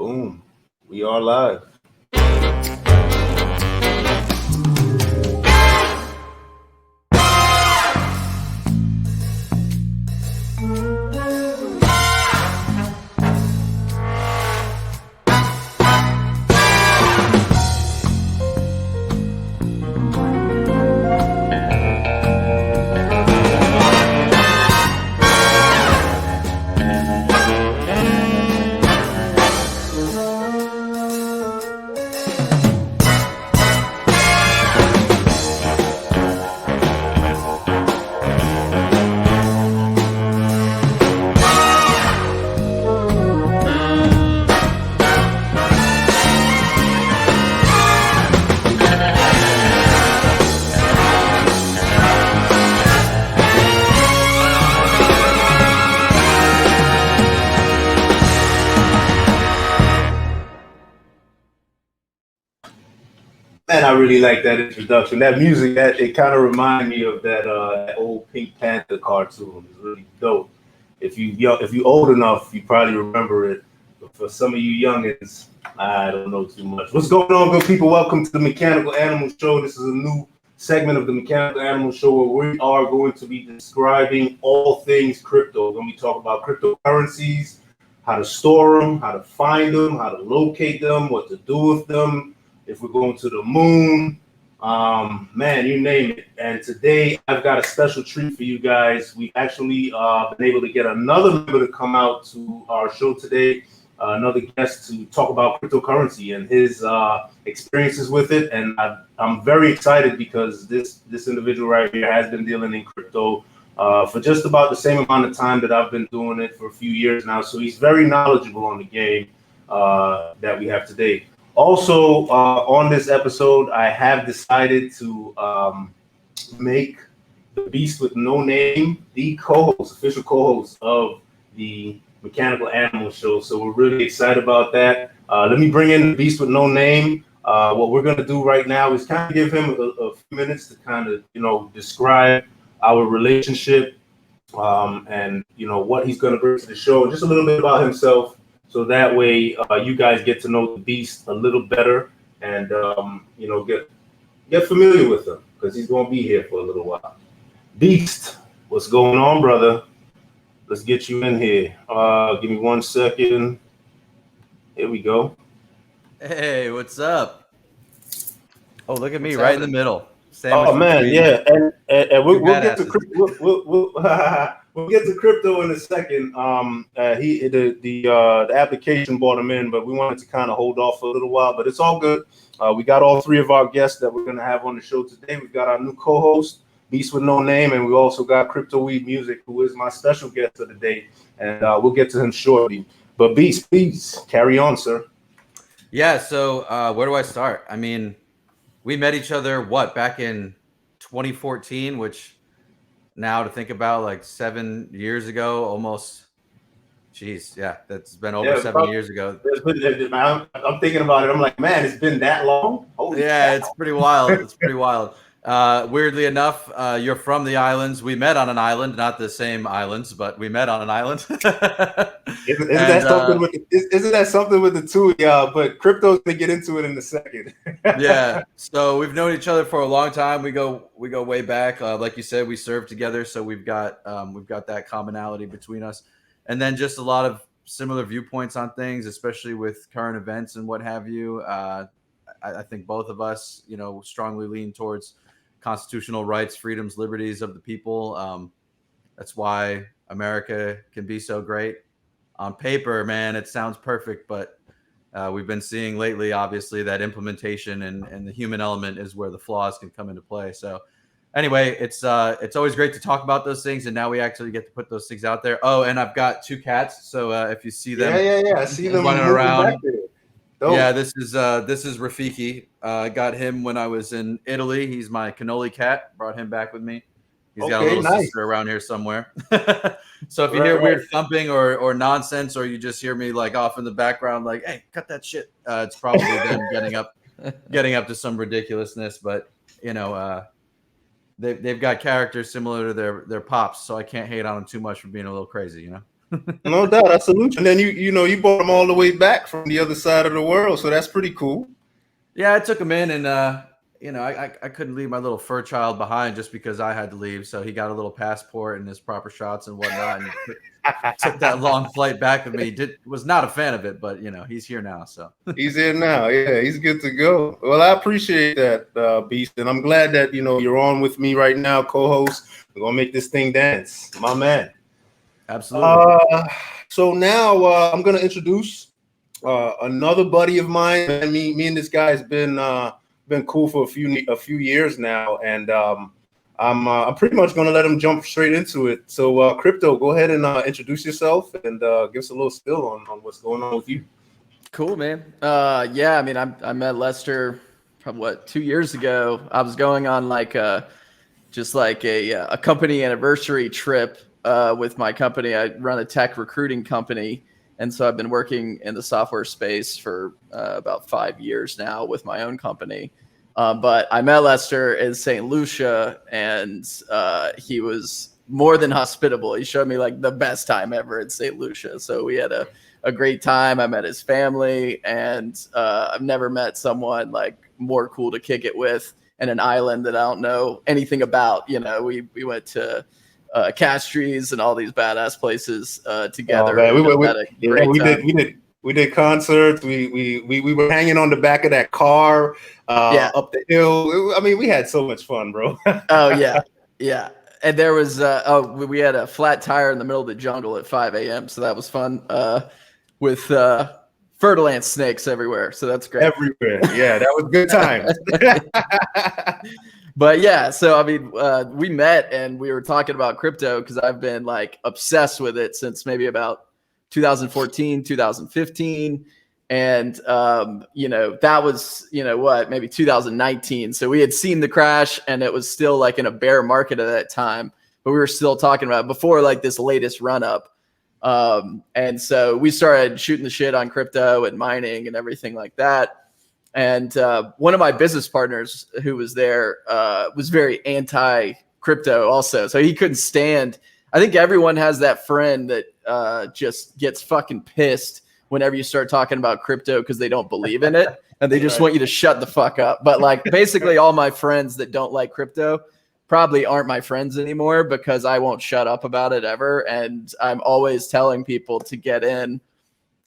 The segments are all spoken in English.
Boom. We are live. Man, I really like that introduction. That music, that it kind of reminded me of that old Pink Panther cartoon. It's really dope. If you old enough, you probably remember it. But for some of you youngins, I don't know too much. What's going on, good people? Welcome to the Mechanical Animal Show. This is a new segment of the Mechanical Animal Show where we are going to be describing all things crypto. When we talk about cryptocurrencies, how to store them, how to find them, how to locate them, what to do with them, if we're going to the moon, man, you name it. And today I've got a special treat for you guys. We've actually been able to get another member to come out to our show today, another guest to talk about cryptocurrency and his experiences with it. And I'm very excited because this individual right here has been dealing in crypto for just about the same amount of time that I've been doing it for a few years now. So he's very knowledgeable on the game that we have today. Also, on this episode, I have decided to make the Beast with No Name the co-host, official co-host of the Mechanical Animal Show. So we're really excited about that. Let me bring in the Beast with No Name. What we're going to do right now is kind of give him a few minutes to kind of, describe our relationship and, what he's going to bring to the show, just a little bit about himself. So that way, you guys get to know the Beast a little better, and get familiar with him because he's going to be here for a little while. Beast, what's going on, brother? Let's get you in here. Give me 1 second. Here we go. Hey, what's up? Oh, look at me What's right happening? in the middle. Oh man, yeah, and we'll get to badasses. we'll get to crypto in a second. The application brought him in, but we wanted to kind of hold off for a little while. But it's all good. We got all three of our guests that we're gonna have on the show today. We've got our new co-host, Beast with No Name, and we also got Crypto Weed Music, who is my special guest of the day, and we'll get to him shortly. But Beast, please carry on, sir. Yeah, so where do I start? I mean, we met each other, back in 2014, which now to think about, like 7 years ago, almost. Jeez, yeah, that's been over 7 years ago. I'm thinking about it. I'm like, man, it's been that long? Holy cow. It's pretty wild. It's pretty wild. Weirdly enough, you're from the islands. We met on an island, not the same islands, but we met on an island. Isn't that something with the two of y'all? But crypto's gonna get into it in a second. Yeah, so we've known each other for a long time. We go way back. Like you said, we served together, so we've got that commonality between us, and then just a lot of similar viewpoints on things, especially with current events and what have you. I think both of us, strongly lean towards constitutional rights, freedoms, liberties of the people. That's why America can be so great. On paper, man, it sounds perfect, but we've been seeing lately, obviously, that implementation and the human element is where the flaws can come into play. So anyway, it's always great to talk about those things, and now we actually get to put those things out there. Oh, and I've got 2 cats, so if you see them, I see them running around. Dope. Yeah, this is Rafiki. I got him when I was in Italy. He's my cannoli cat. Brought him back with me. He's got a little sister around here somewhere. So if you hear weird thumping or nonsense, or you just hear me like off in the background, like, hey, cut that shit, it's probably them getting up to some ridiculousness. But they've got characters similar to their pops, so I can't hate on them too much for being a little crazy, No doubt, I salute you. And then you brought them all the way back from the other side of the world, so that's pretty cool. Yeah, I took him in, and I couldn't leave my little fur child behind just because I had to leave. So he got a little passport and his proper shots and whatnot, and took that long flight back with me. Was not a fan of it, but he's here now. So He's here now. Yeah, he's good to go. Well, I appreciate that, Beast, and I'm glad that you're on with me right now, co-host. We're gonna make this thing dance, my man. absolutely. So now I'm gonna introduce another buddy of mine. And me and this guy has been cool for a few years now, and I'm pretty much gonna let him jump straight into it. So, Crypto, go ahead and introduce yourself and give us a little spill on what's going on with you. Cool, man. Yeah, I mean, I met Lester probably 2 years ago. I was going on just like a company anniversary trip with my company. I run a tech recruiting company, and so I've been working in the software space for about 5 years now with my own company. But I met Lester in St. Lucia, and he was more than hospitable. He showed me like the best time ever in St. Lucia. So we had a great time. I met his family, and I've never met someone like more cool to kick it with in an island that I don't know anything about. We went to Castries and all these badass places together. Oh, we did concerts. We were hanging on the back of that car up the hill. I mean, we had so much fun, bro. Oh yeah, yeah. And there was we had a flat tire in the middle of the jungle at 5 a.m. So that was fun with fertile ant snakes everywhere. So that's great. Everywhere, yeah, that was good times. But yeah, so I mean, we met and we were talking about crypto because I've been like obsessed with it since maybe about 2014, 2015. And, that was, maybe 2019. So we had seen the crash and it was still like in a bear market at that time, but we were still talking about it before like this latest run up. And so we started shooting the shit on crypto and mining and everything like that. And one of my business partners who was there was very anti crypto also. So he couldn't stand. I think everyone has that friend that just gets fucking pissed whenever you start talking about crypto because they don't believe in it and they just want you to shut the fuck up. But like basically all my friends that don't like crypto probably aren't my friends anymore because I won't shut up about it ever. And I'm always telling people to get in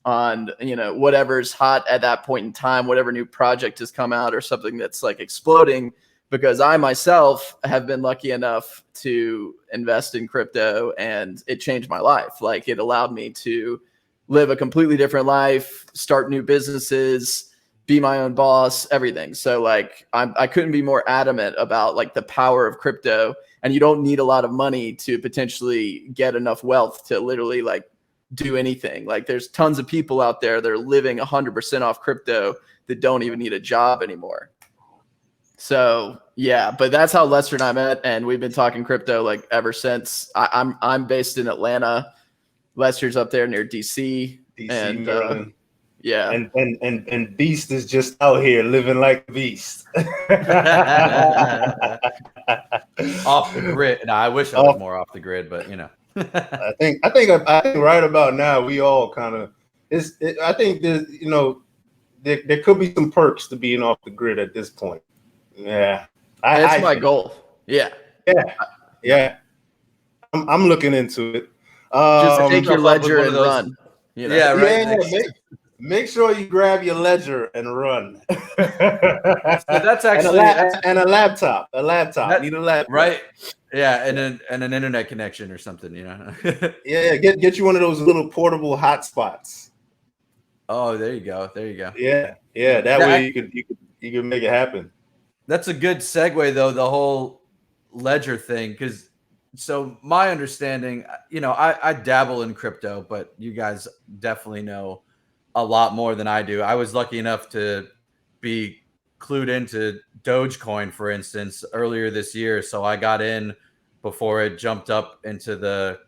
on whatever's hot at that point in time, whatever new project has come out or something that's like exploding, because I myself have been lucky enough to invest in crypto and it changed my life. Like it allowed me to live a completely different life, start new businesses, be my own boss, everything. So like I couldn't be more adamant about like the power of crypto, and you don't need a lot of money to potentially get enough wealth to literally like do anything. Like there's tons of people out there that are living 100% off crypto that don't even need a job anymore. So yeah, but that's how Lester and I met, and we've been talking crypto like ever since. I'm based in Atlanta. Lester's up there near DC, and yeah, and Beast is just out here living like a beast. Off the grid. No, I wish I was more off the grid, but I think right about now we all kind of I think there's there could be some perks to being off the grid at this point. Yeah, that's my goal. Yeah. I'm looking into it. Just take your ledger and run. Yeah, right. Yeah, make sure you grab your ledger and run. So that's actually and a laptop. Need a laptop, right? Yeah, and an internet connection or something. Yeah, get you one of those little portable hotspots. Oh, there you go. Yeah. That way you could make it happen. That's a good segue, though, the whole ledger thing, because so my understanding, I dabble in crypto, but you guys definitely know a lot more than I do. I was lucky enough to be clued into Dogecoin, for instance, earlier this year. So I got in before it jumped up into the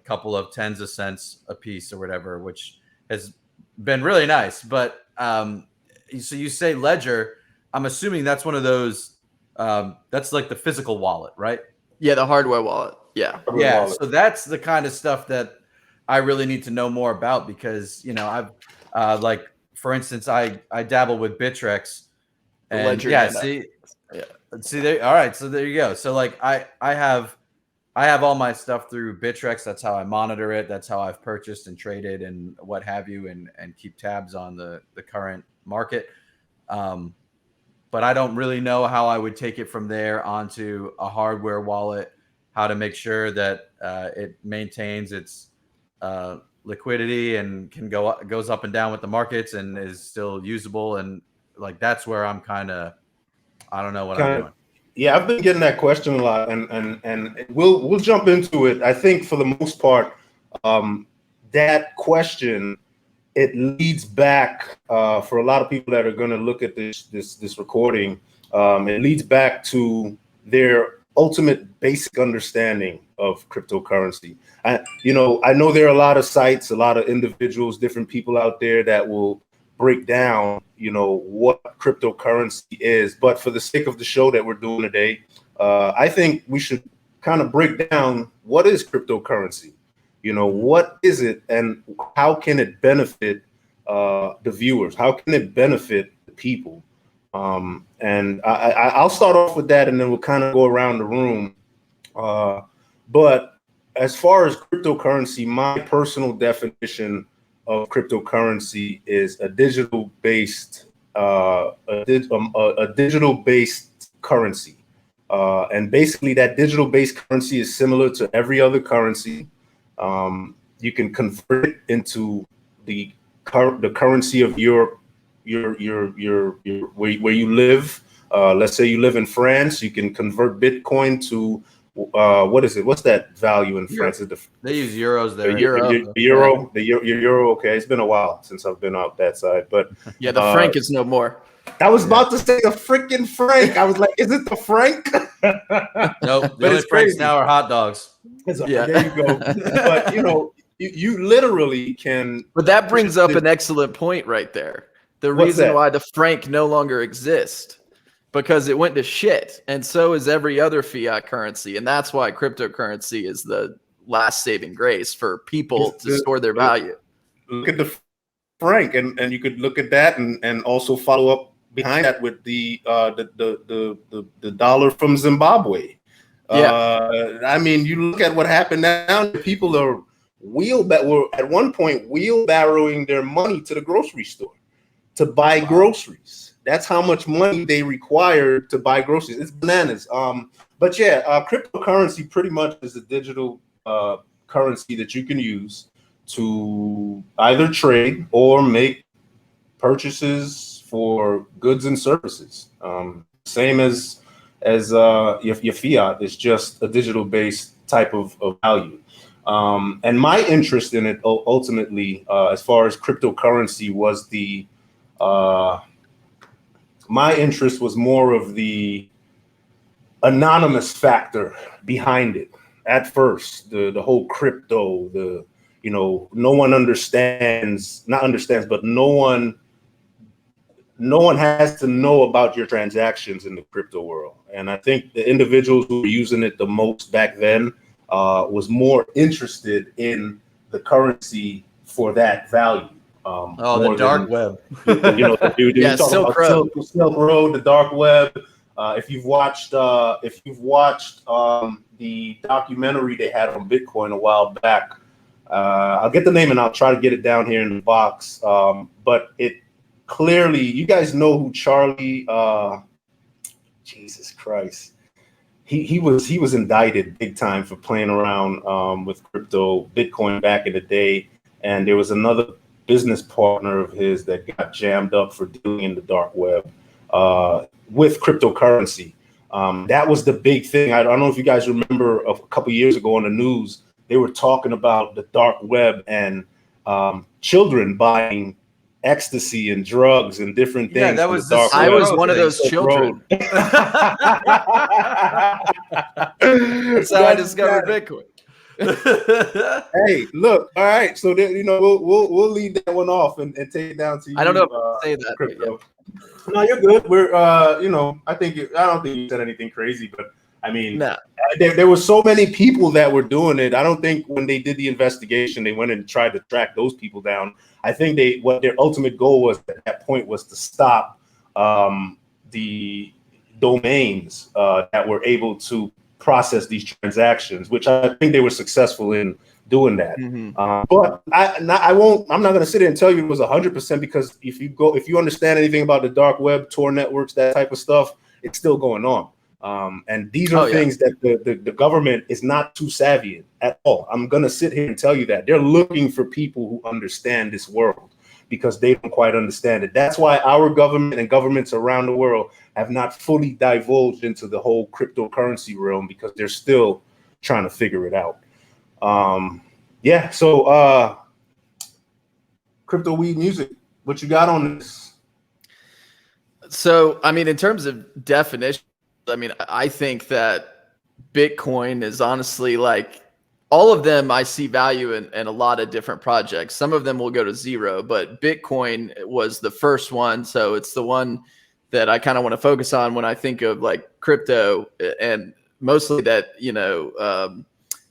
couple of tens of cents a piece or whatever, which has been really nice. But so you say ledger, I'm assuming that's one of those, that's like the physical wallet, right? Yeah, the hardware wallet. Yeah. Yeah. So that's the kind of stuff that I really need to know more about, because I've like, for instance, I dabble with Bittrex, The and Ledger yeah, Nano. see there. All right, so there you go. So like I have all my stuff through Bittrex. That's how I monitor it. That's how I've purchased and traded and what have you, and keep tabs on the current market. But I don't really know how I would take it from there onto a hardware wallet, how to make sure that it maintains its liquidity and goes up and down with the markets and is still usable. And like, that's where I'm I don't know what I'm doing. Yeah, I've been getting that question a lot, and we'll jump into it. I think for the most part, that question, it leads back for a lot of people that are going to look at this recording. It leads back to their ultimate basic understanding of cryptocurrency. I know there are a lot of sites, a lot of individuals, different people out there that will break down, what cryptocurrency is. But for the sake of the show that we're doing today, I think we should kind of break down what is cryptocurrency. What is it, and how can it benefit the viewers? How can it benefit the people? And I'll start off with that, and then we'll kind of go around the room. But as far as cryptocurrency, my personal definition of cryptocurrency is a digital-based currency, and basically that digital-based currency is similar to every other currency. You can convert it into the currency of your where you live. Let's say you live in France, you can convert Bitcoin to what is it? What's that value in France? They use euros there. The euro. Okay, it's been a while since I've been out that side, but yeah, the franc is no more. I was about to say the freaking franc. I was like, is it the franc? Nope. The only francs now are hot dogs. Yeah. There you go. But you literally can. But that brings up an excellent point right there. The reason why the franc no longer exists, because it went to shit, and so is every other fiat currency, and that's why cryptocurrency is the last saving grace for people to store their value. Look at the franc, and you could look at that, and also follow up behind that with the dollar from Zimbabwe. Yeah. I mean, you look at what happened now. People are were at one point wheelbarrowing their money to the grocery store to buy groceries. That's how much money they require to buy groceries. It's bananas. But yeah, cryptocurrency pretty much is a digital currency that you can use to either trade or make purchases for goods and services. Same as your fiat is just a digital based type of value. And my interest in it ultimately, as far as cryptocurrency, was my interest was more of the anonymous factor behind it. At first, the whole crypto, no one but no one has to know about your transactions in the crypto world. And I think the individuals who were using it the most back then was more interested in the currency for that value. The dark web. Silk Road, the dark web. If you've watched the documentary they had on Bitcoin a while back, I'll get the name and I'll try to get it down here in the box. But it clearly, you guys know who Charlie. Jesus Christ. He was indicted big time for playing around with crypto, Bitcoin back in the day, and there was another business partner of his that got jammed up for dealing in the dark web with cryptocurrency. That was the big thing. I don't know if you guys remember a couple years ago on the news, they were talking about the dark web and children buying ecstasy and drugs and different things. Yeah, that was I was one of those children. That's how I discovered Bitcoin. Hey, look, all right. So we'll leave that one off and take it down to you. I don't know if I say that. Crypto. No, you're good. We're I don't think you said anything crazy, but I mean, No. there were so many people that were doing it. I don't think when they did the investigation, they went and tried to track those people down. I think what their ultimate goal was at that point was to stop the domains that were able to process these transactions, which I think they were successful in doing that. But I'm not going to sit there and tell you it was 100%, because if you understand anything about the dark web, Tor networks, that type of stuff, it's still going on. And these are things that the government is not too savvy in at all. I'm going to sit here and tell you that they're looking for people who understand this world, because they don't quite understand it. That's why our government and governments around the world have not fully divulged into the whole cryptocurrency realm, because they're still trying to figure it out. So Crypto Weed Music, what you got on this? So, I mean, in terms of definition, I mean, I think that Bitcoin is honestly, like, all of them I see value in a lot of different projects. Some of them will go to zero, but Bitcoin was the first one. So it's the one that I kind of want to focus on when I think of like crypto, and mostly that,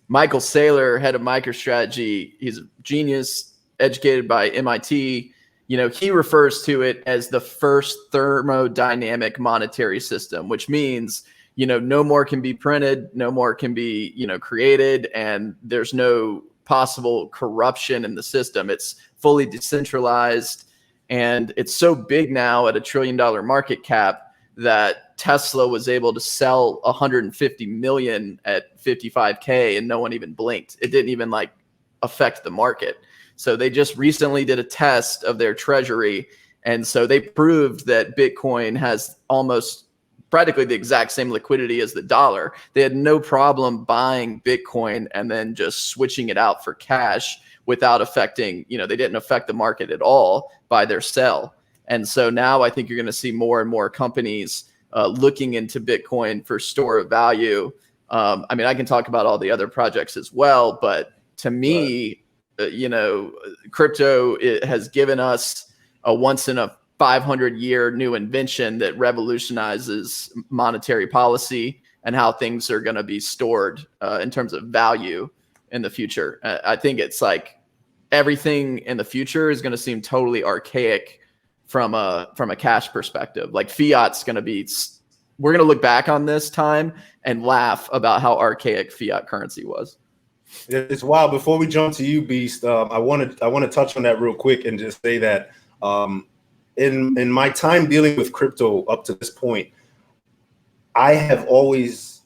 Michael Saylor, head of MicroStrategy, he's a genius, educated by MIT. He refers to it as the first thermodynamic monetary system, which means, no more can be printed, no more can be, created, and there's no possible corruption in the system. It's fully decentralized, and it's so big now at $1 trillion market cap that Tesla was able to sell 150 million at 55K and no one even blinked. It didn't even affect the market. So they just recently did a test of their treasury. And so they proved that Bitcoin has almost practically the exact same liquidity as the dollar. They had no problem buying Bitcoin and then just switching it out for cash without affecting, they didn't affect the market at all by their sell. And so now I think you're going to see more and more companies looking into Bitcoin for store of value. I mean, I can talk about all the other projects as well, but to me, crypto, it has given us a once in a 500-year new invention that revolutionizes monetary policy and how things are going to be stored in terms of value in the future. I think it's like everything in the future is going to seem totally archaic from a cash perspective. Like fiat's going to be, we're going to look back on this time and laugh about how archaic fiat currency was. It's wild. Before we jump to you, Beast, I want to touch on that real quick and just say that in my time dealing with crypto up to this point, I have always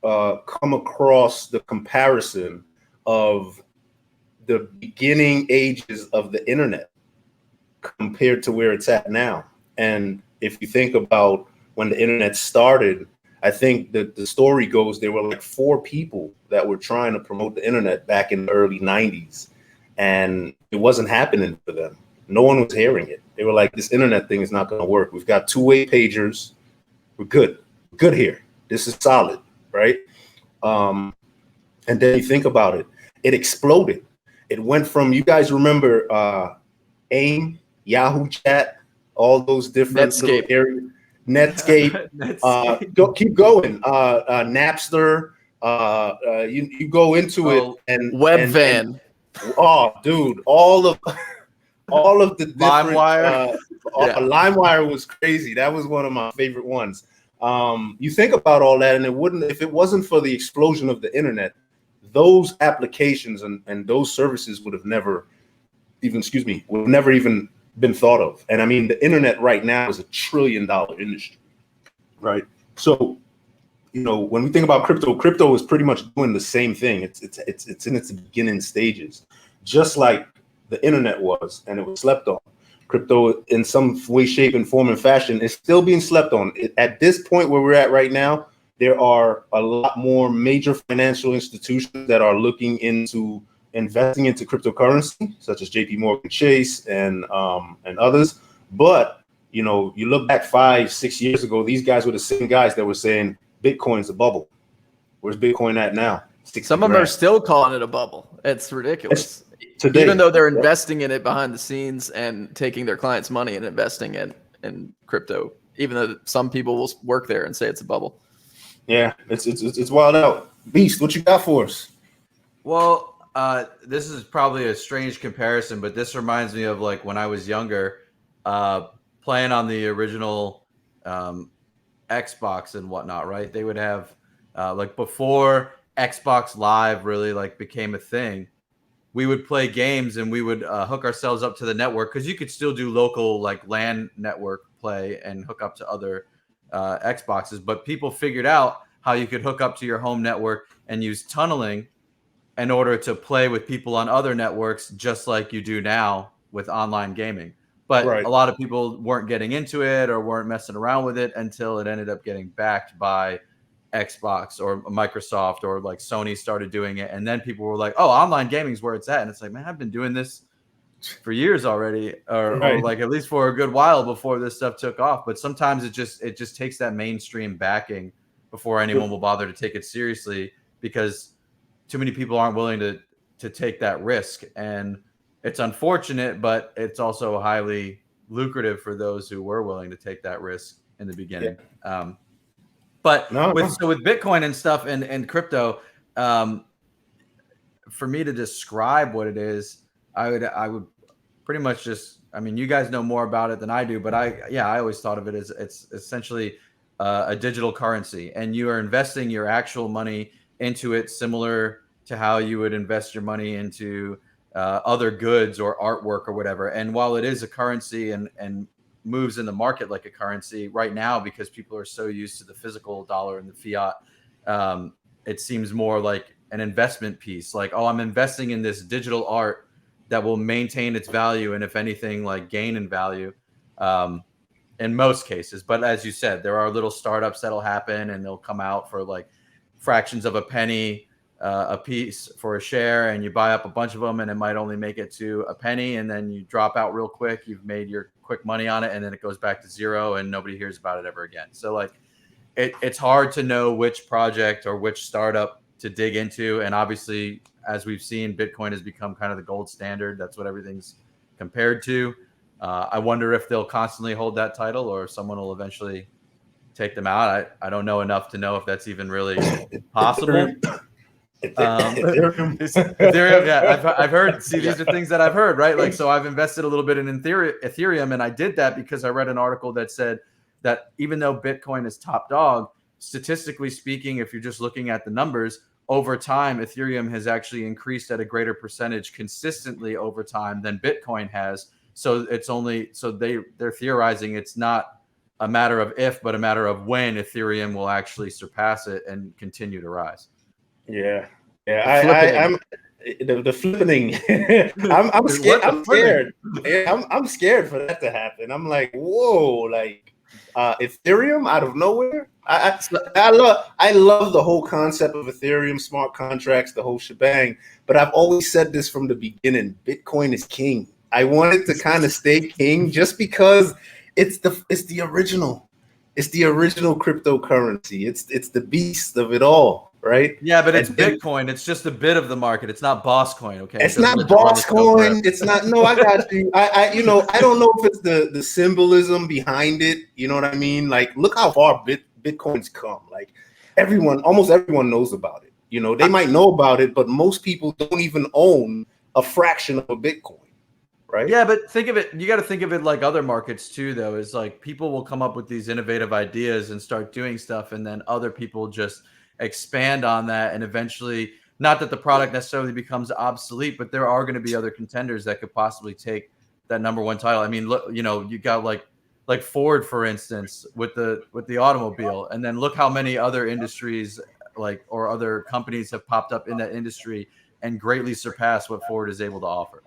come across the comparison of the beginning ages of the internet compared to where it's at now. And if you think about when the internet started, I think that the story goes there were like 4 people that were trying to promote the internet back in the early 90s, and it wasn't happening for them. No one was hearing it. They were like, this internet thing is not going to work. We've got 2-way pagers. We're good. We're good here. This is solid, right? And then you think about it. It exploded. It went from, you guys remember AIM, Yahoo Chat, all those different little areas. Netscape. Keep going. Napster. You go into it and Webvan. Oh, dude, all of the different LimeWire. LimeWire was crazy. That was one of my favorite ones. You think about all that, and if it wasn't for the explosion of the internet, those applications and those services would have never even been thought of. And I mean, the internet right now is $1 trillion industry, right? So, when we think about crypto is pretty much doing the same thing. It's in its beginning stages, just like the internet was, and it was slept on. Crypto, in some way, shape, and form and fashion, is still being slept on. At this point where we're at right now, there are a lot more major financial institutions that are looking into investing into cryptocurrency, such as JP Morgan Chase and others. But, you look back 5-6 years ago, these guys were the same guys that were saying Bitcoin's a bubble. Where's Bitcoin at now? Some of them are still calling it a bubble. It's ridiculous. Today, even though they're investing in it behind the scenes and taking their clients' money and investing in crypto, even though some people will work there and say it's a bubble. Yeah, it's wild out. Beast, what you got for us? Well, this is probably a strange comparison, but this reminds me of like when I was younger, uh, playing on the original um, Xbox and whatnot. Right? They would have like before Xbox Live really like became a thing. We would play games and we would hook ourselves up to the network because you could still do local like LAN network play and hook up to other Xboxes. But people figured out how you could hook up to your home network and use tunneling in order to play with people on other networks, just like you do now with online gaming. But Right. a lot of people weren't getting into it or weren't messing around with it until it ended up getting backed by Xbox or Microsoft, or like Sony started doing it. And then people were like, oh, online gaming is where it's at. And it's like, man, I've been doing this for years already, or Right. like at least for a good while before this stuff took off. But sometimes it just takes that mainstream backing before anyone will bother to take it seriously, because too many people aren't willing to take that risk. And it's unfortunate, but it's also highly lucrative for those who were willing to take that risk in the beginning. But No, with no. so with Bitcoin and stuff and crypto, for me to describe what it is, I would pretty much just, I mean, you guys know more about it than I do, but I always thought of it as it's essentially a digital currency, and you are investing your actual money into it, similar to how you would invest your money into other goods or artwork or whatever. And while it is a currency and moves in the market like a currency right now, because people are so used to the physical dollar and the fiat, it seems more like an investment piece. Like, oh, I'm investing in this digital art that will maintain its value, and if anything, like gain in value. In most cases. But as you said, there are little startups that'll happen and they'll come out for like fractions of a penny a piece for a share, and you buy up a bunch of them and it might only make it to a penny, and then you drop out real quick. You've made your quick money on it, and then it goes back to zero and nobody hears about it ever again. So like it's hard to know which project or which startup to dig into. And obviously, as we've seen, Bitcoin has become kind of the gold standard. That's what everything's compared to. I wonder if they'll constantly hold that title, or if someone will eventually take them out. I don't know enough to know if that's even really possible. Ethereum. Ethereum, yeah, I've heard. See, these are things that I've heard, right? Like, so I've invested a little bit in Ethereum, and I did that because I read an article that said that even though Bitcoin is top dog, statistically speaking, if you're just looking at the numbers over time, Ethereum has actually increased at a greater percentage consistently over time than Bitcoin has. So it's only, so they're theorizing it's not a matter of if, but a matter of when Ethereum will actually surpass it and continue to rise. Yeah, I'm the flipping. I'm scared. I'm scared. I'm scared for that to happen. I'm like, whoa, like Ethereum out of nowhere. I love the whole concept of Ethereum, smart contracts, the whole shebang. But I've always said this from the beginning: Bitcoin is king. I wanted to kind of stay king just because it's the original. It's the original cryptocurrency. It's the beast of it all, right? Yeah, but it's Bitcoin. It's just a bit of the market. It's not Boss Coin, okay? It's not Boss Coin. It's not. No, I got you. I I don't know if it's the symbolism behind it. You know what I mean? Like, look how far Bitcoin's come. Like, almost everyone knows about it. You know, they might know about it, but most people don't even own a fraction of a Bitcoin. Right? Yeah, but think of it, you got to think of it like other markets too, though, is like people will come up with these innovative ideas and start doing stuff, and then other people just expand on that, and eventually, not that the product necessarily becomes obsolete, but there are going to be other contenders that could possibly take that number one title. I mean, look, you know, you got like Ford, for instance, with the automobile, and then look how many other industries or other companies have popped up in that industry and greatly surpassed what Ford is able to offer.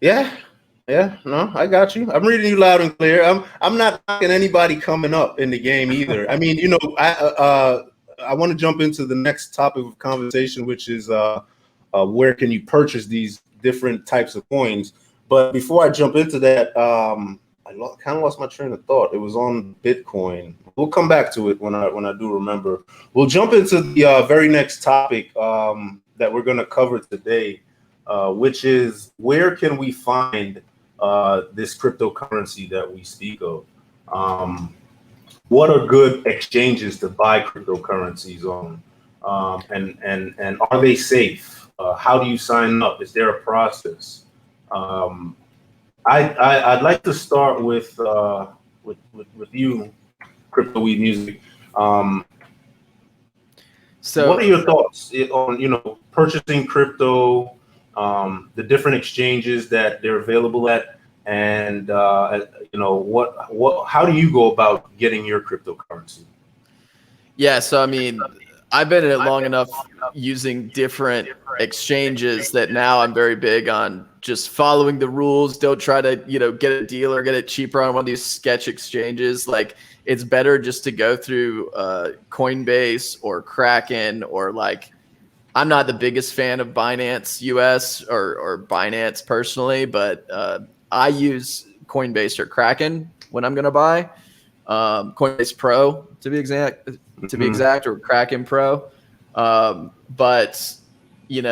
Yeah, no, I got you. I'm reading you loud and clear. I'm not knocking anybody coming up in the game either. I mean, you know, I want to jump into the next topic of conversation, which is where can you purchase these different types of coins. But before I jump into that, I kind of lost my train of thought. It was on Bitcoin. We'll come back to it when I do remember. We'll jump into the very next topic that we're going to cover today, which is where can we find this cryptocurrency that we speak of. what are good exchanges to buy cryptocurrencies on, and are they safe? How do you sign up? Is there a process? Um, I'd like to start with you, Crypto Weed Music. Um, So what are your thoughts on purchasing crypto, the different exchanges that they're available at, and how do you go about getting your cryptocurrency? yeah, so I mean, I've been in it long enough using different exchanges that now I'm very big on just following the rules. Don't try to, get a deal or get it cheaper on one of these sketch exchanges. Like, it's better just to go through Coinbase or Kraken, or like, I'm not the biggest fan of Binance US or Binance personally, but I use Coinbase or Kraken when I'm going to buy. Coinbase Pro to be exact, or Kraken Pro. But in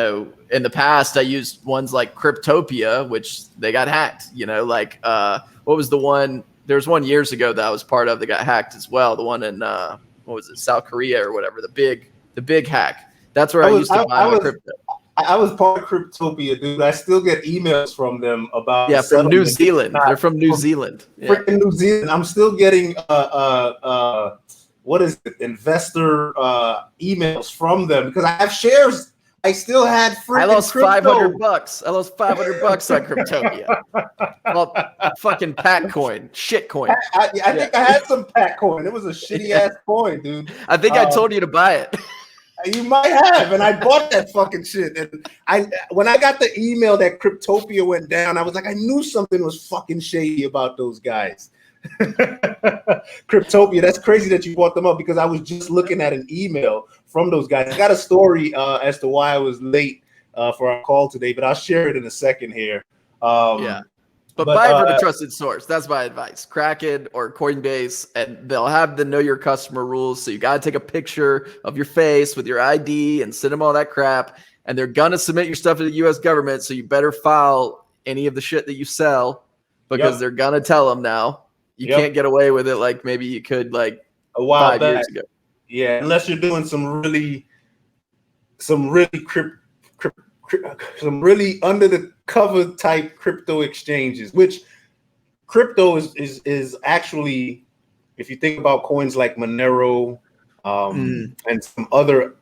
the past, I used ones like Cryptopia, which they got hacked. What was the one? There was one years ago that I was part of that got hacked as well. The one in what was it, South Korea or whatever? The big hack. That's where I used to buy my crypto. I was part of Cryptopia, dude. I still get emails from them about from New Zealand. They're from New Zealand. Freaking New Zealand. I'm still getting what is it? Investor emails from them because I have shares. I still had freaking I lost crypto. $500. I lost $500 on Cryptopia. Well, fucking Pat coin, shit coin. I think I had some Pat coin. It was a shitty ass coin, dude. I think I told you to buy it. You might have, and I bought that fucking shit. And when I got the email that Cryptopia went down, I was like, I knew something was fucking shady about those guys. Cryptopia, that's crazy that you brought them up because I was just looking at an email from those guys. I got a story as to why I was late for our call today, but I'll share it in a second here. But buy it from a trusted source. That's my advice. Kraken or Coinbase, and they'll have the know your customer rules. So you got to take a picture of your face with your ID and send them all that crap. And they're going to submit your stuff to the U.S. government. So you better file any of the shit that you sell because they're going to tell them now. You can't get away with it like maybe you could like a while 5 years ago. Yeah, unless you're doing some really under the cover type crypto exchanges, which crypto is actually, if you think about coins like Monero and some other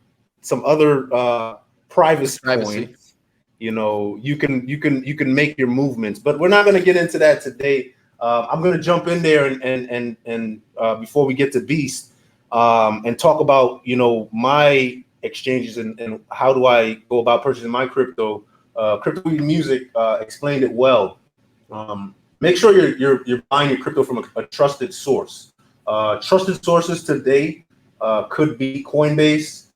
private coins, you can make your movements. But we're not going to get into that today. I'm going to jump in there and before we get to Beast and talk about my exchanges and how do I go about purchasing my crypto. Crypto Weed Music explained it well. Make sure you're buying your crypto from a trusted source. Trusted sources today could be Coinbase,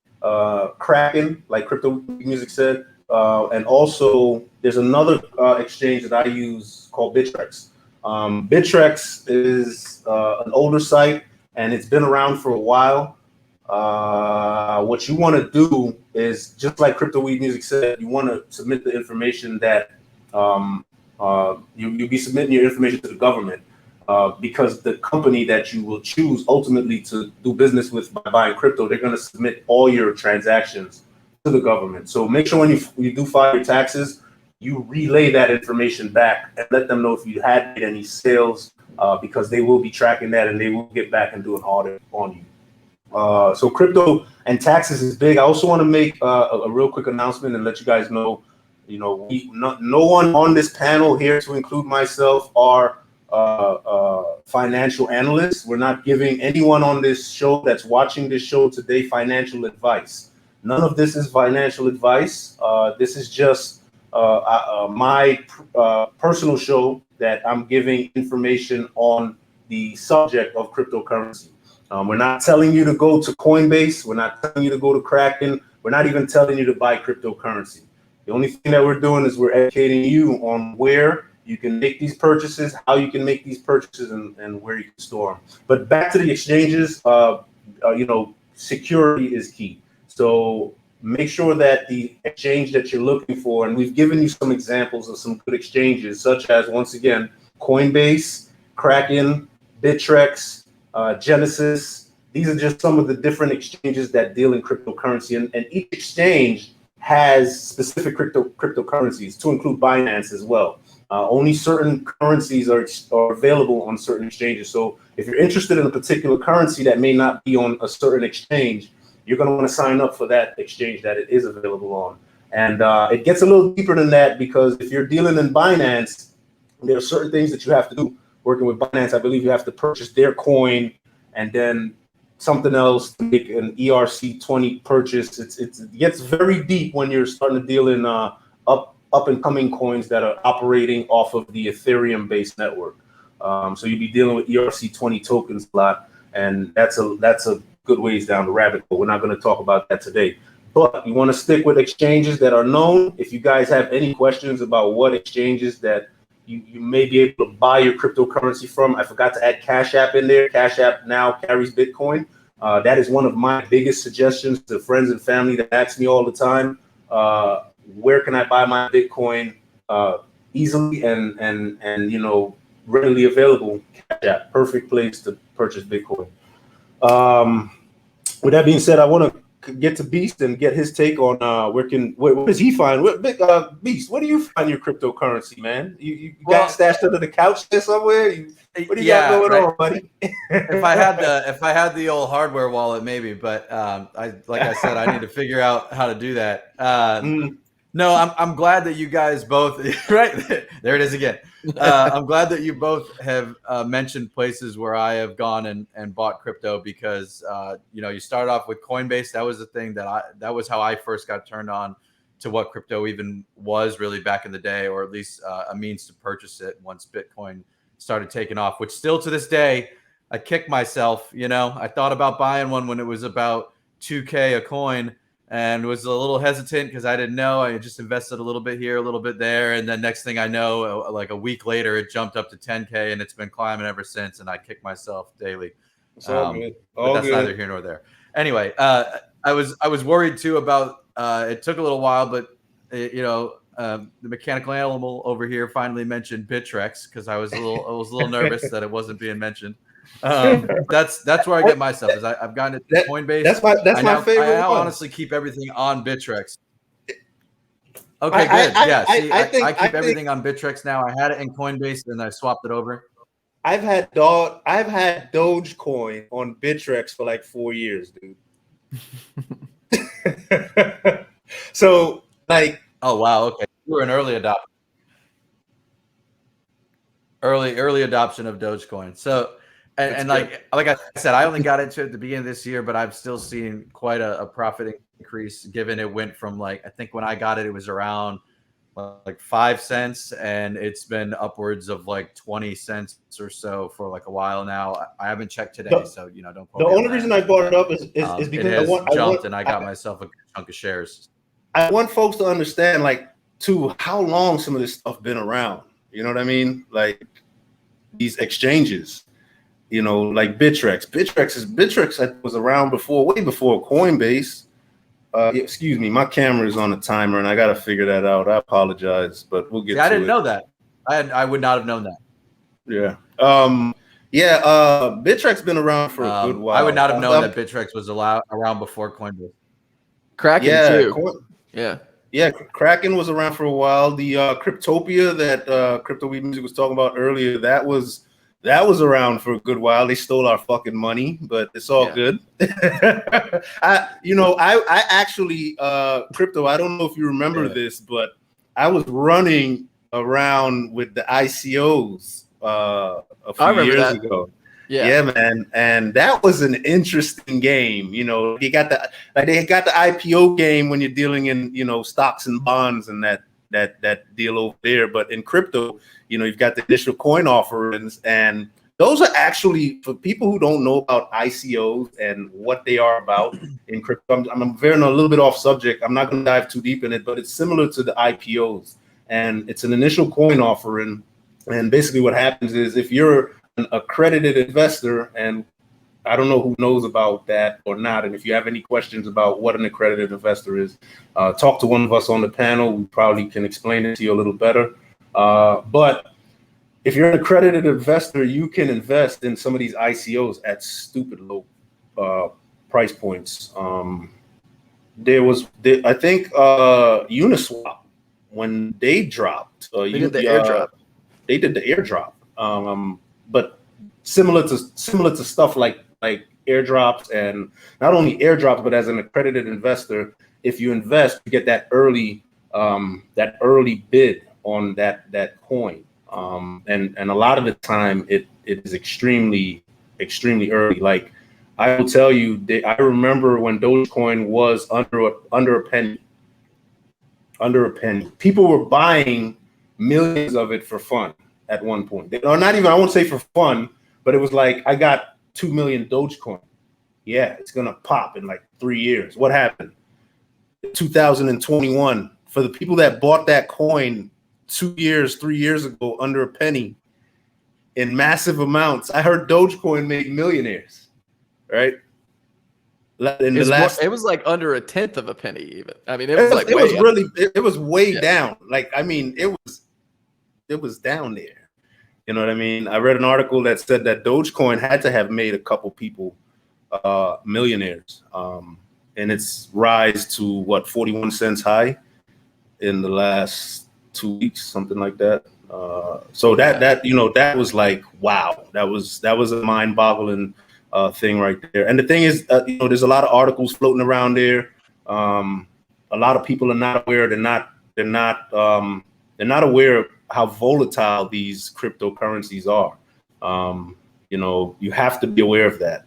Kraken, like Crypto Weed Music said, and also there's another exchange that I use called Bittrex. Bittrex is an older site and it's been around for a while. What you want to do is, just like Crypto Weed Music said, you want to submit the information that you'll be submitting your information to the government because the company that you will choose ultimately to do business with by buying crypto, they're going to submit all your transactions to the government. So make sure when you do file your taxes, you relay that information back and let them know if you had made any sales because they will be tracking that and they will get back and do an audit on you. So crypto and taxes is big. I also want to make a real quick announcement and let you guys know, no one on this panel here, to include myself, are financial analysts. We're not giving anyone on this show that's watching this show today financial advice. None of this is financial advice. This is just my personal show that I'm giving information on the subject of cryptocurrency. We're not telling you to go to Coinbase. We're not telling you to go to Kraken. We're not even telling you to buy cryptocurrency. The only thing that we're doing is we're educating you on where you can make these purchases, how you can make these purchases, and where you can store them. But back to the exchanges, security is key. So make sure that the exchange that you're looking for, and we've given you some examples of some good exchanges, such as, once again, Coinbase, Kraken, Bittrex, Genesis. These are just some of the different exchanges that deal in cryptocurrency, and each exchange has specific cryptocurrencies, to include Binance as well. Only certain currencies are available on certain exchanges. So if you're interested in a particular currency that may not be on a certain exchange, you're going to want to sign up for that exchange that it is available on. And it gets a little deeper than that, because if you're dealing in Binance, there are certain things that you have to do. Working with Binance, I believe you have to purchase their coin and then something else to make an ERC20 purchase. It gets very deep when you're starting to deal in up and coming coins that are operating off of the Ethereum based network. So you'll be dealing with ERC20 tokens a lot, and that's a good ways down the rabbit hole. We're not going to talk about that today, but you want to stick with exchanges that are known. If you guys have any questions about what exchanges that you may be able to buy your cryptocurrency from, I forgot to add Cash App in there. Cash App now carries Bitcoin. That is one of my biggest suggestions to friends and family that ask me all the time. Where can I buy my Bitcoin easily and readily available? Cash App, perfect place to purchase Bitcoin. With that being said, I want to get to Beast and get his take on where does he find Beast? Where do you find your cryptocurrency, man? You got stashed under the couch there somewhere? What do you got going on, buddy? If I had the old hardware wallet, maybe, but like I said, I need to figure out how to do that. No, I'm glad that you guys both right there it is again. I'm glad that you both have mentioned places where I have gone and bought crypto, because you started off with Coinbase. That was the thing that was how I first got turned on to what crypto even was really back in the day, or at least a means to purchase it once Bitcoin started taking off, which still to this day I kick myself. I thought about buying one when it was about 2K a coin, and was a little hesitant because I didn't know. I just invested a little bit here, a little bit there. And then next thing I know, like a week later, it jumped up to 10K, and it's been climbing ever since. And I kick myself daily. All good. But that's neither here nor there. Anyway, I was worried too about, it took a little while, but the mechanical animal over here finally mentioned Bittrex, because I was a little nervous that it wasn't being mentioned. That's where I get my stuff. Is I've gotten it to Coinbase. That's my favorite. I now honestly keep everything on Bittrex. Okay, good. I keep everything on Bittrex now. I had it in Coinbase, and I swapped it over. I've had Dogecoin on Bittrex for like 4 years, dude. So like, oh wow, okay, you were an early adopter. Early adoption of Dogecoin. So. And like I said, I only got into it at the beginning of this year, but I've still seen quite a profit increase, given it went from, like, I think when I got it, it was around like 5 cents, and it's been upwards of like 20 cents or so for like a while now. I haven't checked today, so don't quote me. The only reason I brought it up is because it has jumped, and I got myself a good chunk of shares. I want folks to understand, like, to how long some of this stuff been around. You know what I mean? Like these exchanges. Like Bittrex. Bittrex was around way before Coinbase. Excuse me, my camera is on a timer, and I got to figure that out. I apologize, but we'll get to it. I didn't know that. I would not have known that. Yeah. Bittrex been around for a good while. I would not have known that Bittrex was around before Coinbase. Kraken too. Yeah, Kraken was around for a while. The Cryptopia that Crypto Weed Music was talking about earlier, that was around for a good while. They stole our fucking money, but it's all good. I actually, Crypto, I don't know if you remember this, but I was running around with the ICOs a few years ago. Yeah, man, and that was an interesting game. You got they got the IPO game when you're dealing in stocks and bonds and that deal over there. But in crypto, you've got the initial coin offerings, and those are actually, for people who don't know about ICOs and what they are about in crypto. I'm veering a little bit off subject. I'm not going to dive too deep in it, but it's similar to the IPOs, and it's an initial coin offering. And basically what happens is, if you're an accredited investor, and I don't know who knows about that or not, and if you have any questions about what an accredited investor is, talk to one of us on the panel. We probably can explain it to you a little better. But if you're an accredited investor, you can invest in some of these ICOs at stupid low price points. I think Uniswap, when they dropped, They did the airdrop. They did the airdrop, but similar to stuff like airdrops, and not only airdrops, but as an accredited investor, if you invest, you get that early bid on that coin, and a lot of the time it is extremely early. Like I will tell you, I remember when Dogecoin was under a penny. People were buying millions of it for fun at one point. Or not even, I won't say for fun, but it was like, I got 2 million Dogecoin. Yeah, it's gonna pop in like 3 years. What happened? 2021, for the people that bought that coin 3 years ago under a penny in massive amounts, I heard Dogecoin made millionaires, right? It was like under a tenth of a penny, even. I mean, it was way down. Like, I mean, it was down there. You know what I mean? I read an article that said that Dogecoin had to have made a couple people millionaires, and its rise to what, 41 cents high in the last 2 weeks, something like that. So that was like, wow, that was a mind-boggling thing right there. And the thing is, there's a lot of articles floating around there. A lot of people are not aware. They're not aware of how volatile these cryptocurrencies are. You have to be aware of that.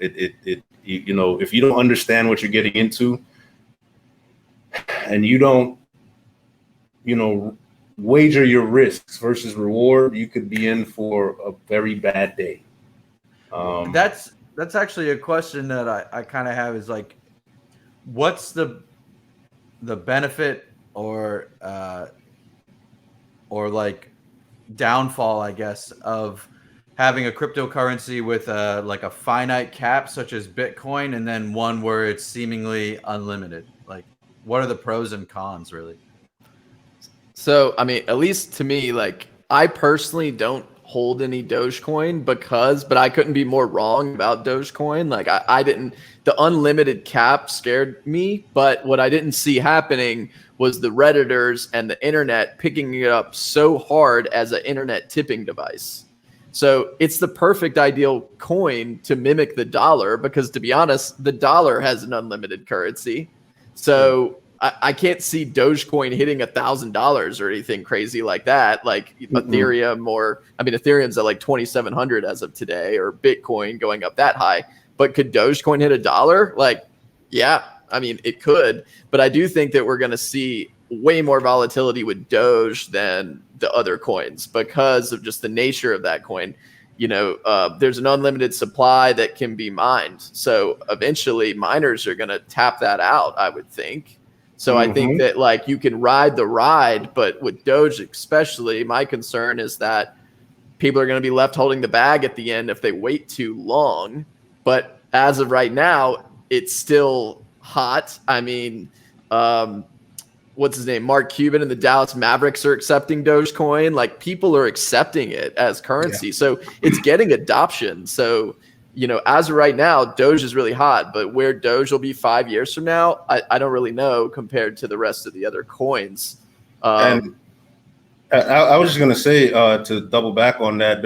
If you don't understand what you're getting into, and you don't, wager your risks versus reward, you could be in for a very bad day. That's actually a question that I kind of have, is like, what's the benefit or like downfall, I guess, of having a cryptocurrency with like a finite cap such as Bitcoin, and then one where it's seemingly unlimited? Like, what are the pros and cons, really? So, I mean, at least to me, like, I personally don't hold any Dogecoin but I couldn't be more wrong about Dogecoin. Like, I didn't, the unlimited cap scared me, but what I didn't see happening was the Redditors and the internet picking it up so hard as an internet tipping device. So it's the perfect ideal coin to mimic the dollar, because, to be honest, the dollar has an unlimited currency. So I can't see Dogecoin hitting $1,000 or anything crazy like that, like Ethereum, or, I mean, Ethereum's at like 2,700 as of today, or Bitcoin going up that high. But could Dogecoin hit $1? Like, yeah, I mean, it could. But I do think that we're going to see way more volatility with Doge than the other coins, because of just the nature of that coin. There's an unlimited supply that can be mined. So eventually miners are going to tap that out, I would think. So I think that, like, you can ride the ride, but with Doge especially, my concern is that people are going to be left holding the bag at the end if they wait too long. But as of right now, it's still hot. I mean, what's his name? Mark Cuban and the Dallas Mavericks are accepting Dogecoin. Like, people are accepting it as currency. Yeah. So it's getting adoption. So, as of right now, Doge is really hot, but where Doge will be 5 years from now, I don't really know compared to the rest of the other coins. And I was just going to say, to double back on that,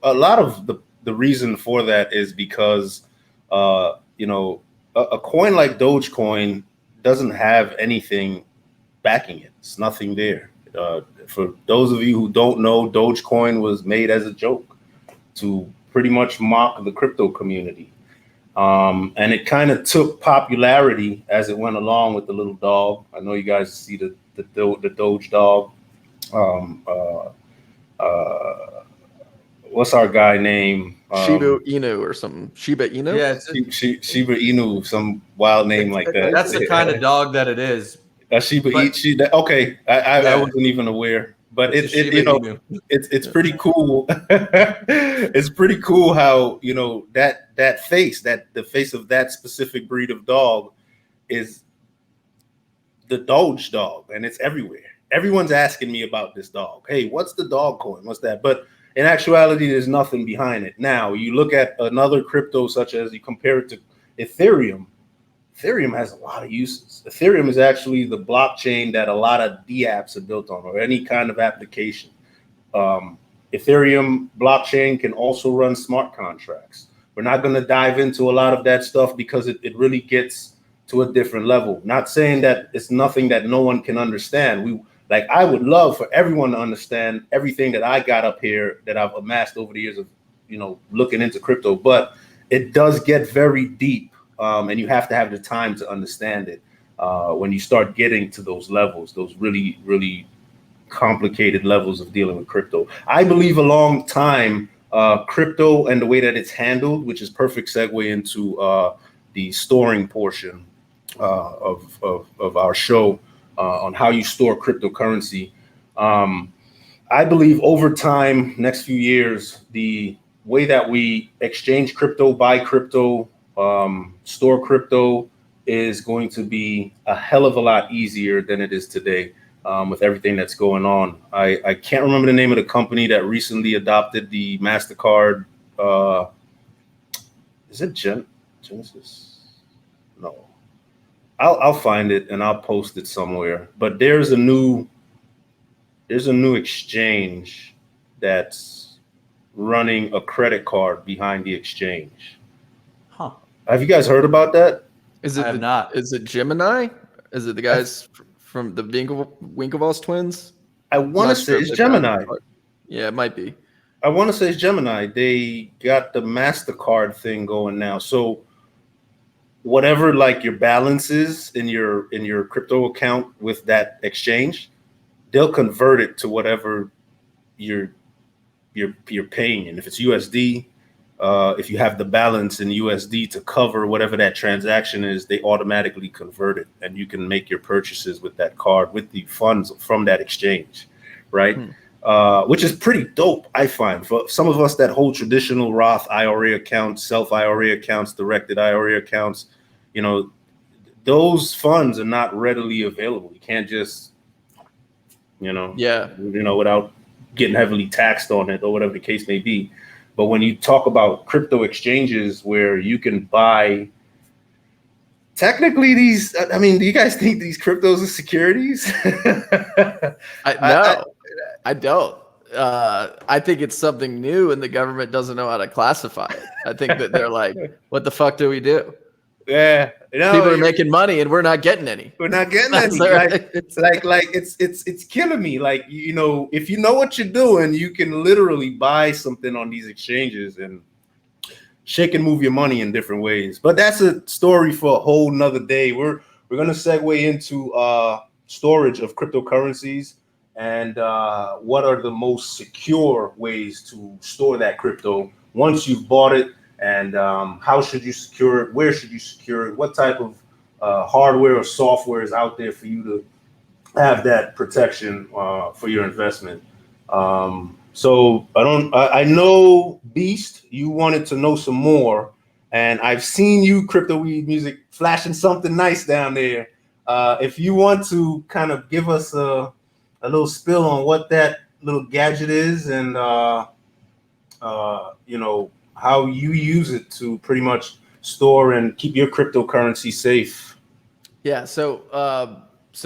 a lot of the reason for that is because, a coin like Dogecoin doesn't have anything backing it. It's nothing there. For those of you who don't know, Dogecoin was made as a joke to pretty much mock the crypto community. And it kind of took popularity as it went along with the little dog. I know you guys see the Doge dog. What's our guy name? Shiba Inu or something. Shiba Inu? Yeah, Shiba Inu, some wild name like that. That's the kind of dog that it is. Shiba Inu. Okay, I wasn't even aware. But it's pretty cool. It's pretty cool how, that face, the face of that specific breed of dog is the Doge dog, and it's everywhere. everyone's asking me about this dog. Hey, what's the dog coin? What's that? But in actuality, there's nothing behind it. Now, you look at another crypto, such as you compare it to Ethereum. Ethereum has a lot of uses. Ethereum is actually the blockchain that a lot of dApps are built on, or any kind of application. Ethereum blockchain can also run smart contracts. We're not going to dive into a lot of that stuff because it really gets to a different level. Not saying that it's nothing that no one can understand. I would love for everyone to understand everything that I got up here that I've amassed over the years of, looking into crypto, but it does get very deep, and you have to have the time to understand it when you start getting to those levels, those really, really complicated levels of dealing with crypto. I believe a long time crypto and the way that it's handled, which is perfect segue into the storing portion of our show on how you store cryptocurrency. I believe over time, next few years, the way that we exchange crypto, buy crypto, store crypto is going to be a hell of a lot easier than it is today. With everything that's going on. I can't remember the name of the company that recently adopted the MasterCard. Is it Genesis? No. I'll find it and I'll post it somewhere. But there's a new exchange that's running a credit card behind the exchange. Huh. Have you guys heard about that? Is it not. Is it Gemini? Is it the guys from the Winklevoss twins? I want to say it's Gemini. Yeah, it might be. I want to say it's Gemini. They got the MasterCard thing going now. So whatever like your balance is in your crypto account with that exchange, they'll convert it to whatever you're paying. And if it's USD, if you have the balance in USD to cover whatever that transaction is, they automatically convert it, and you can make your purchases with that card with the funds from that exchange, right? Which is pretty dope, I find. For some of us that hold traditional Roth IRA accounts, self IRA accounts, directed IRA accounts, those funds are not readily available. You can't just, without getting heavily taxed on it or whatever the case may be. But when you talk about crypto exchanges where you can buy, technically do you guys think these cryptos are securities? No, I don't. I think it's something new and the government doesn't know how to classify it. I think that they're like, what the fuck do we do? Yeah. People are making money and we're not getting any. We're not getting any. It's killing me. Like, if you know what you're doing, you can literally buy something on these exchanges and shake and move your money in different ways. But that's a story for a whole nother day. We're going to segue into storage of cryptocurrencies and what are the most secure ways to store that crypto once you've bought it. And how should you secure it? Where should you secure it? What type of hardware or software is out there for you to have that protection for your investment? So I know, Beast, you wanted to know some more, and I've seen you, Crypto Weed Music, flashing something nice down there. If you want to kind of give us a little spill on what that little gadget is and how you use it to pretty much store and keep your cryptocurrency safe. Yeah, so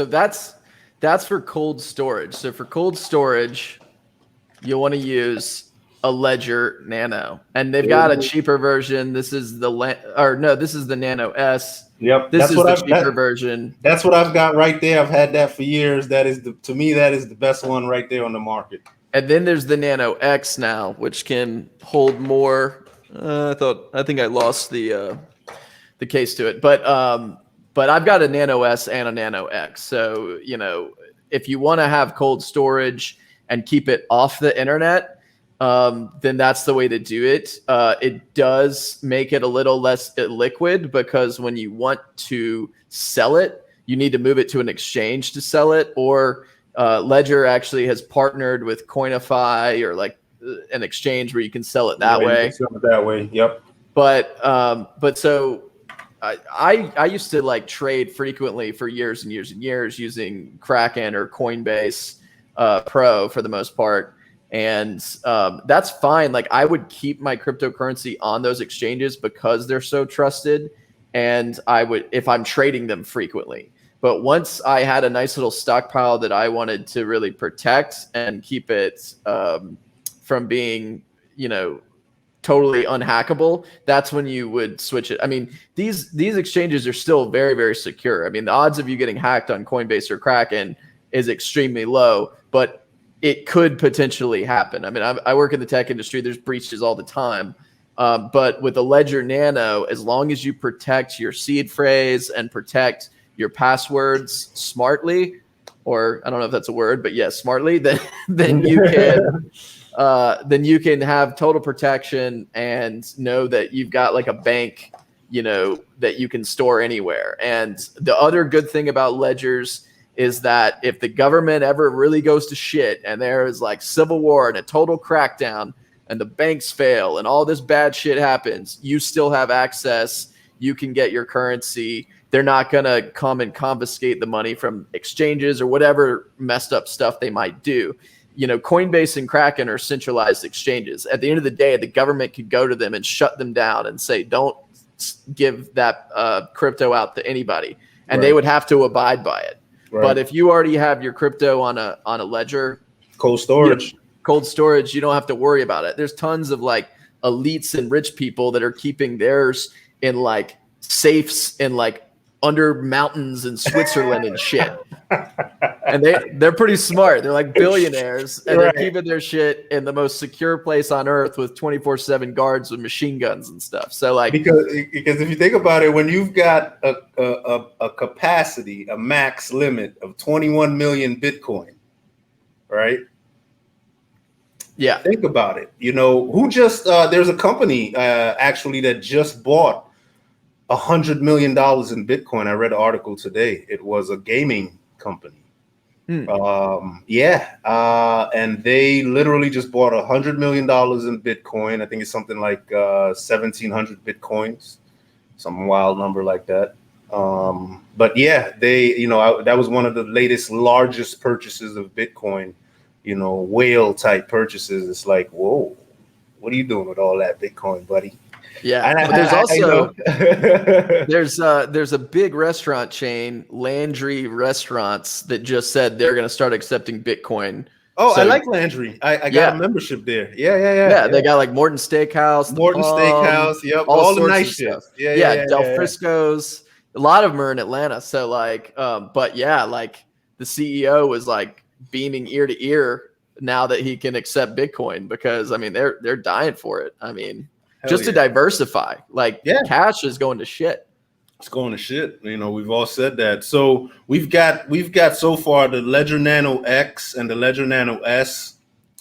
that's for cold storage. So for cold storage, you'll want to use a Ledger Nano, and they've got a cheaper version. This is the Nano S. Yep, this is the cheaper version. That's what I've got right there. I've had that for years. That is the best one right there on the market. And then there's the Nano X now, which can hold more. I think I lost the case to it, but I've got a Nano S and a Nano X. So if you want to have cold storage and keep it off the internet, then that's the way to do it. It does make it a little less liquid because when you want to sell it, you need to move it to an exchange to sell it, or Ledger actually has partnered with Coinify or like an exchange where you can sell it that way. Sell it that way. Yep. But so I used to like trade frequently for years and years and years using Kraken or Coinbase Pro for the most part. And that's fine. Like I would keep my cryptocurrency on those exchanges because they're so trusted. And I would, if I'm trading them frequently. But once I had a nice little stockpile that I wanted to really protect and keep it from being, totally unhackable, that's when you would switch it. I mean, these exchanges are still very, very secure. I mean, the odds of you getting hacked on Coinbase or Kraken is extremely low, but it could potentially happen. I mean, I work in the tech industry. There's breaches all the time. But with the Ledger Nano, as long as you protect your seed phrase and protect your passwords smartly, or I don't know if that's a word, but yes, smartly, then you can have total protection and know that you've got like a bank, that you can store anywhere. And the other good thing about ledgers is that if the government ever really goes to shit and there is like civil war and a total crackdown and the banks fail and all this bad shit happens, you still have access. You can get your currency. They're not going to come and confiscate the money from exchanges or whatever messed up stuff they might do. Coinbase and Kraken are centralized exchanges. At the end of the day, the government could go to them and shut them down and say, don't give that crypto out to anybody. And they would have to abide by it. Right. But if you already have your crypto on a ledger, cold storage, you don't have to worry about it. There's tons of like elites and rich people that are keeping theirs in like safes in like under mountains in Switzerland and shit. And they're pretty smart. They're like billionaires and they're keeping their shit in the most secure place on earth with 24/7 guards with machine guns and stuff. So like because if you think about it, when you've got a capacity, a max limit of 21 million Bitcoin, right? Yeah. Think about it. Who just there's a company actually that just bought $100 million in Bitcoin. I read an article today. It was a gaming company. And they literally just bought $100 million in Bitcoin. I think it's something like 1,700 Bitcoins, some wild number like that. But yeah, they, that was one of the largest purchases of Bitcoin, whale type purchases. It's like, whoa, what are you doing with all that Bitcoin, buddy? Yeah, but there's also there's a big restaurant chain, Landry Restaurants, that just said they're going to start accepting Bitcoin. Oh, so, I like Landry. I got a membership there. Yeah. They got like Morton Steakhouse, Yep, all the nice shit. Del Frisco's. A lot of them are in Atlanta. So like, but yeah, like the CEO was like beaming ear to ear now that he can accept Bitcoin because I mean they're dying for it. I mean. To diversify, cash is going to shit. It's going to shit. We've all said that. So we've got so far the Ledger Nano X and the Ledger Nano S.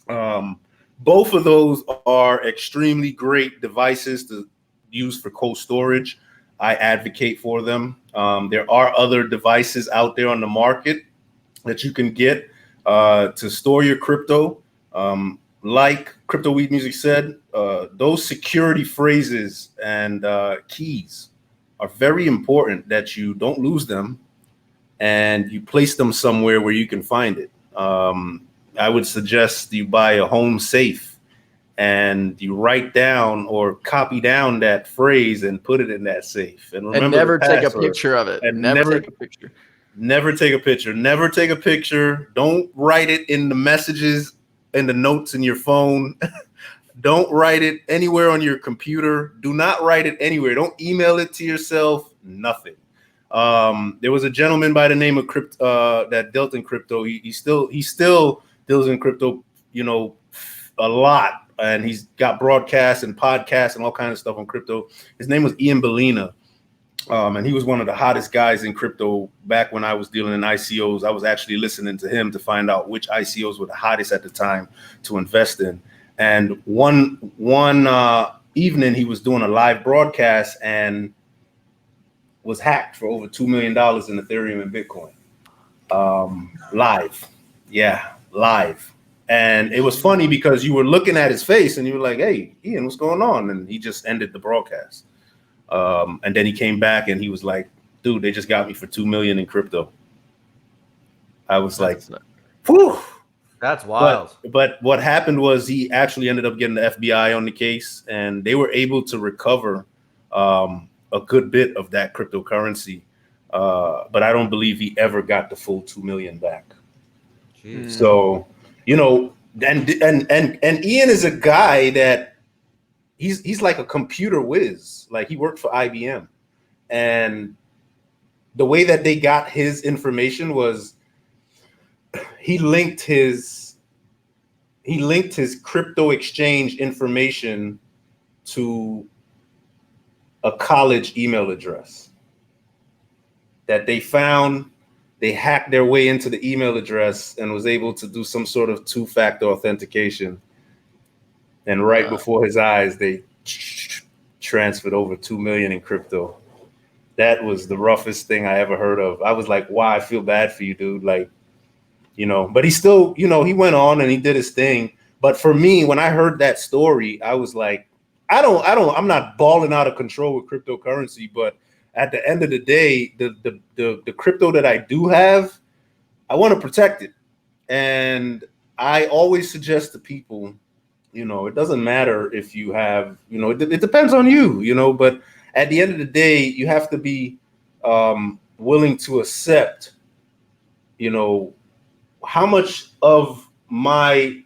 Both of those are extremely great devices to use for cold storage. I advocate for them. There are other devices out there on the market that you can get to store your crypto. Like Crypto Weed Music said, those security phrases and keys are very important that you don't lose them and you place them somewhere where you can find it. I would suggest you buy a home safe and you write down or copy down that phrase and put it in that safe. And remember, and never take a picture of it. And never take a picture. Never take a picture. Never take a picture. Don't write it in the messages, in the notes in your phone. Don't write it anywhere on your computer. Do not write it anywhere. Don't email it to yourself. Nothing. There was a gentleman by the name of that dealt in crypto. He still deals in crypto, a lot, and he's got broadcasts and podcasts and all kinds of stuff on crypto. His name was Ian Bellina. And he was one of the hottest guys in crypto back when I was dealing in ICOs. I was actually listening to him to find out which ICOs were the hottest at the time to invest in. And one evening he was doing a live broadcast and was hacked for over $2 million in Ethereum and Bitcoin. Live. And it was funny because you were looking at his face and you were like, hey, Ian, what's going on? And he just ended the broadcast. And then he came back and he was like, dude, they just got me for $2 million in crypto. I was like, whew. That's wild. But what happened was he actually ended up getting the FBI on the case, and they were able to recover a good bit of that cryptocurrency. But I don't believe he ever got the full 2 million back. Jeez. So, and Ian is a guy that he's like a computer whiz. Like, he worked for IBM, and the way that they got his information was he linked his crypto exchange information to a college email address that they found. They hacked their way into the email address and was able to do some sort of two-factor authentication. And right before his eyes, they transferred over 2 million in crypto. That was the roughest thing I ever heard of. I was like, wow, I feel bad for you, dude. Like, but he still, he went on and he did his thing. But for me, when I heard that story, I was like, I'm not balling out of control with cryptocurrency, but at the end of the day, the crypto that I do have, I want to protect it. And I always suggest to people, it doesn't matter if you have, it depends on you, but at the end of the day, you have to be willing to accept, how much of my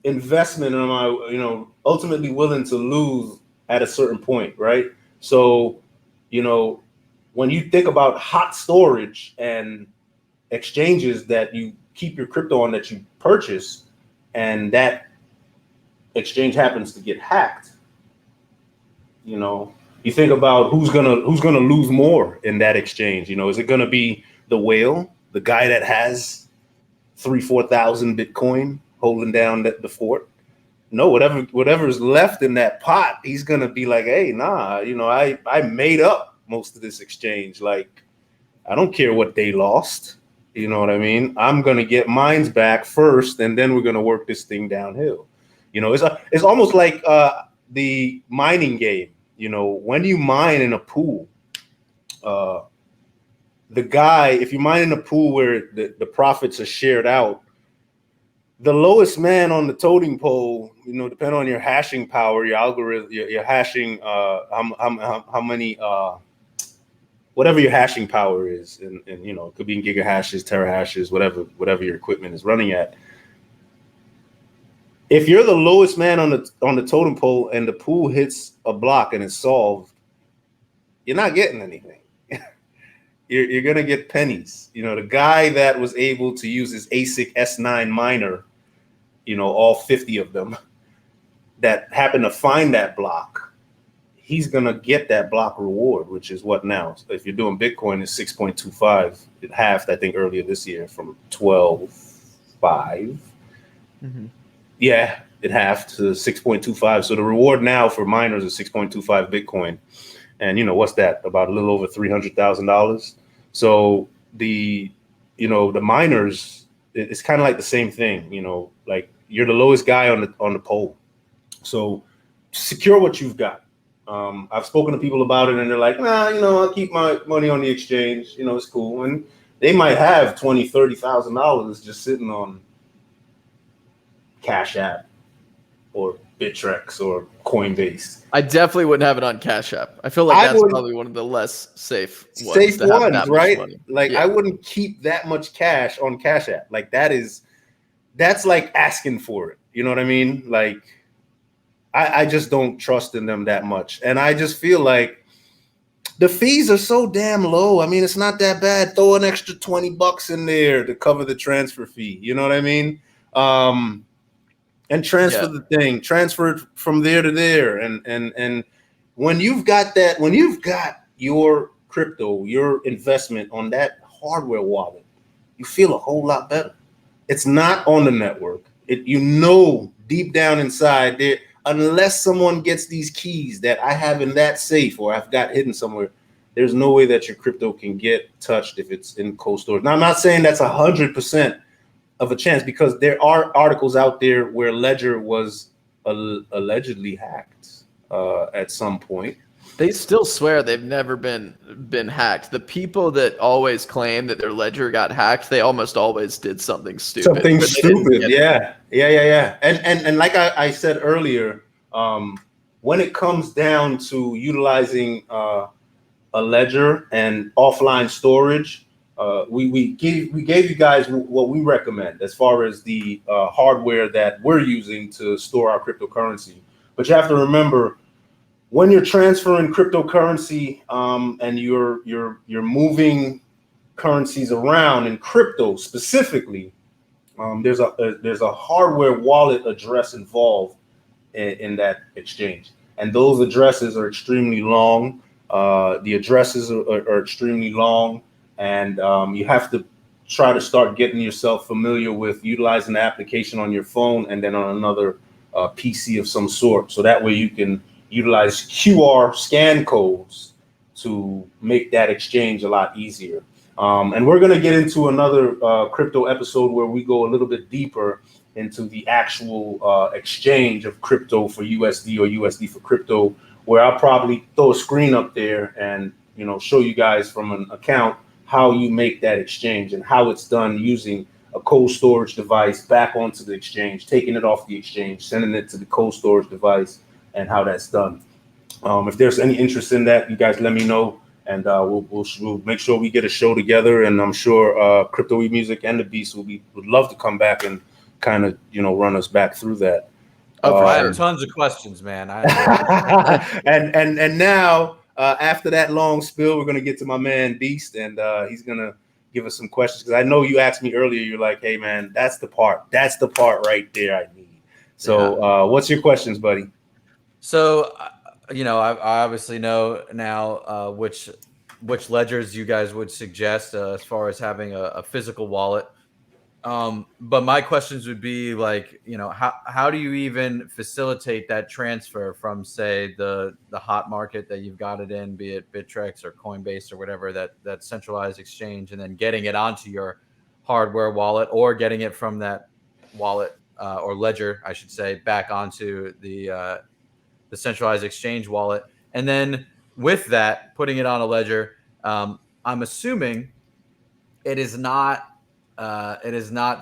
investment am I, ultimately willing to lose at a certain point, right? So, when you think about hot storage and exchanges that you keep your crypto on that you purchase, and that exchange happens to get hacked, you think about who's gonna lose more in that exchange. Is it gonna be the whale, the guy that has 3,000-4,000 Bitcoin holding down the fort? No, whatever's left in that pot, he's gonna be like, hey, nah, I made up most of this exchange. Like, I don't care what they lost. You know what I mean? I'm gonna get mines back first, and then we're gonna work this thing downhill. It's almost like the mining game. When you mine in a pool, if you mine in a pool where the profits are shared out, the lowest man on the totem pole, depending on your hashing power, your algorithm, your hashing, how many, whatever your hashing power is, and it could be in gigahashes, terahashes, whatever your equipment is running at. If you're the lowest man on the totem pole and the pool hits a block and it's solved, you're not getting anything. You're gonna get pennies. The guy that was able to use his ASIC S9 miner, all 50 of them, that happened to find that block, he's gonna get that block reward, which is what now? So if you're doing Bitcoin, it's 6.25. It halved, I think, earlier this year from 12.5. Mm-hmm. Yeah, it halved to 6.25. So the reward now for miners is 6.25 Bitcoin. And what's that? About a little over $300,000. So the miners, it's kind of like the same thing. Like, you're the lowest guy on the pole. So secure what you've got. I've spoken to people about it, and they're like, nah, I'll keep my money on the exchange. It's cool. And they might have $20,000, $30,000 just sitting on Cash App or Bittrex or Coinbase. I definitely wouldn't have it on Cash App. I feel like that's probably one of the less safe ones, right? Like, I wouldn't keep that much cash on Cash App. Like, that's like asking for it. You know what I mean? Like, I just don't trust in them that much. And I just feel like the fees are so damn low. I mean, it's not that bad. Throw an extra $20 in there to cover the transfer fee. You know what I mean? And transfer the thing, transfer it from there to there. And when you've got your crypto, your investment on that hardware wallet, you feel a whole lot better. It's not on the network. Deep down inside there, unless someone gets these keys that I have in that safe or I've got hidden somewhere, there's no way that your crypto can get touched if it's in cold storage. Now, I'm not saying that's 100% of a chance, because there are articles out there where Ledger was allegedly hacked at some point. They still swear they've never been hacked. The people that always claim that their ledger got hacked, they almost always did something stupid. Something where they didn't stupid. get- Yeah. And like I said earlier, when it comes down to utilizing a ledger and offline storage, we gave you guys what we recommend as far as the hardware that we're using to store our cryptocurrency. But you have to remember, when you're transferring cryptocurrency and you're moving currencies around in crypto specifically, there's a hardware wallet address involved in that exchange, and those addresses are extremely long. The addresses are extremely long, and you have to try to start getting yourself familiar with utilizing the application on your phone and then on another PC of some sort, so that way you can utilize QR scan codes to make that exchange a lot easier. And we're going to get into another crypto episode where we go a little bit deeper into the actual exchange of crypto for USD or USD for crypto, where I'll probably throw a screen up there and show you guys from an account how you make that exchange and how it's done using a cold storage device back onto the exchange, taking it off the exchange, sending it to the cold storage device, and how that's done. If there's any interest in that, you guys let me know, and we'll make sure we get a show together. And I'm sure Crypto E Music and the Beast would love to come back and kind of run us back through that. I have tons of questions, man. And now after that long spill, we're gonna get to my man Beast, and he's gonna give us some questions, because I know you asked me earlier. You're like, "Hey, man, that's the part right there I need." So, what's your questions, buddy? So, I obviously know now which ledgers you guys would suggest as far as having a physical wallet. But my questions would be like, how do you even facilitate that transfer from, say, the hot market that you've got it in, be it Bittrex or Coinbase or whatever, that centralized exchange, and then getting it onto your hardware wallet, or getting it from that wallet or ledger, I should say, back onto the centralized exchange wallet, and then with that, putting it on a ledger. I'm assuming it is not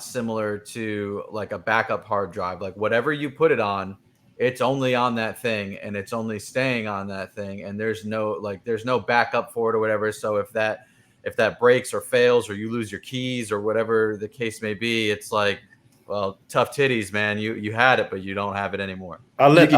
similar to like a backup hard drive. Like whatever you put it on, it's only on that thing, and it's only staying on that thing, and there's no backup for it or whatever. So if that breaks or fails, or you lose your keys or whatever the case may be, it's like, well, tough titties, man. You had it, but you don't have it anymore. I'll let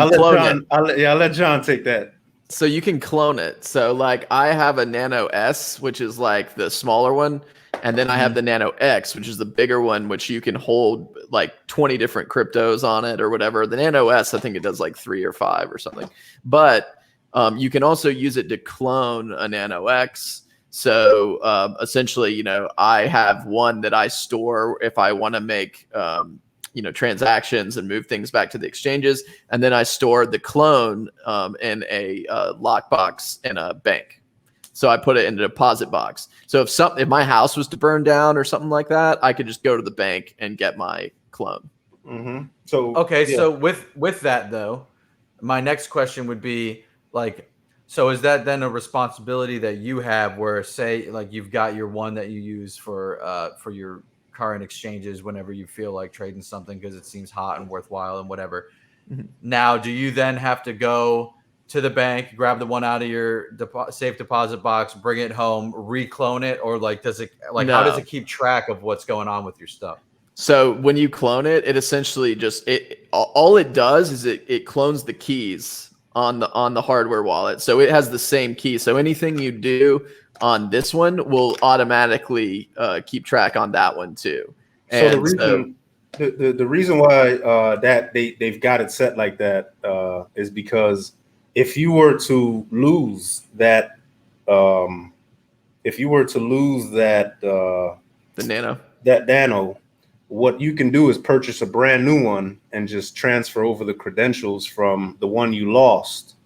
John take that. So you can clone it. So like I have a Nano S, which is like the smaller one, and then I have the Nano X, which is the bigger one, which you can hold like 20 different cryptos on it or whatever. The Nano S, I think it does like 3 or 5 or something. But you can also use it to clone a Nano X. So essentially, I have one that I store if I want to make, transactions and move things back to the exchanges. And then I store the clone in a lockbox in a bank. So I put it in a deposit box. So if my house was to burn down or something like that, I could just go to the bank and get my clone. Mm-hmm. So So with that though, my next question would be like, so is that then a responsibility that you have, where say like you've got your one that you use for your current exchanges whenever you feel like trading something because it seems hot and worthwhile and whatever. Mm-hmm. Now, do you then have to go to the bank, grab the one out of your safe deposit box, bring it home, reclone it, or like how does it keep track of what's going on with your stuff? So when you clone it, it essentially all it does is it clones the keys on the hardware wallet. So it has the same key. So anything you do on this one will automatically keep track on that one too. And the reason why that they've got it set like that is because if you were to lose that, the Nano, what you can do is purchase a brand new one and just transfer over the credentials from the one you lost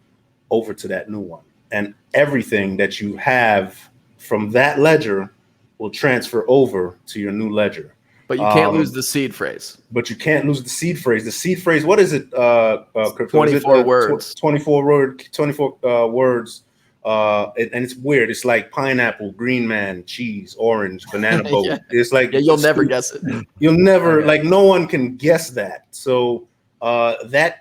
over to that new one. And everything that you have from that ledger will transfer over to your new ledger. But you can't lose the seed phrase. But you can't lose the seed phrase. The seed phrase, what is it? Crypto? 24 words. 24 words. And it's weird. It's like pineapple, green man, cheese, orange, banana boat. Yeah. It's like You'll never guess it. You'll never like no one can guess that. So that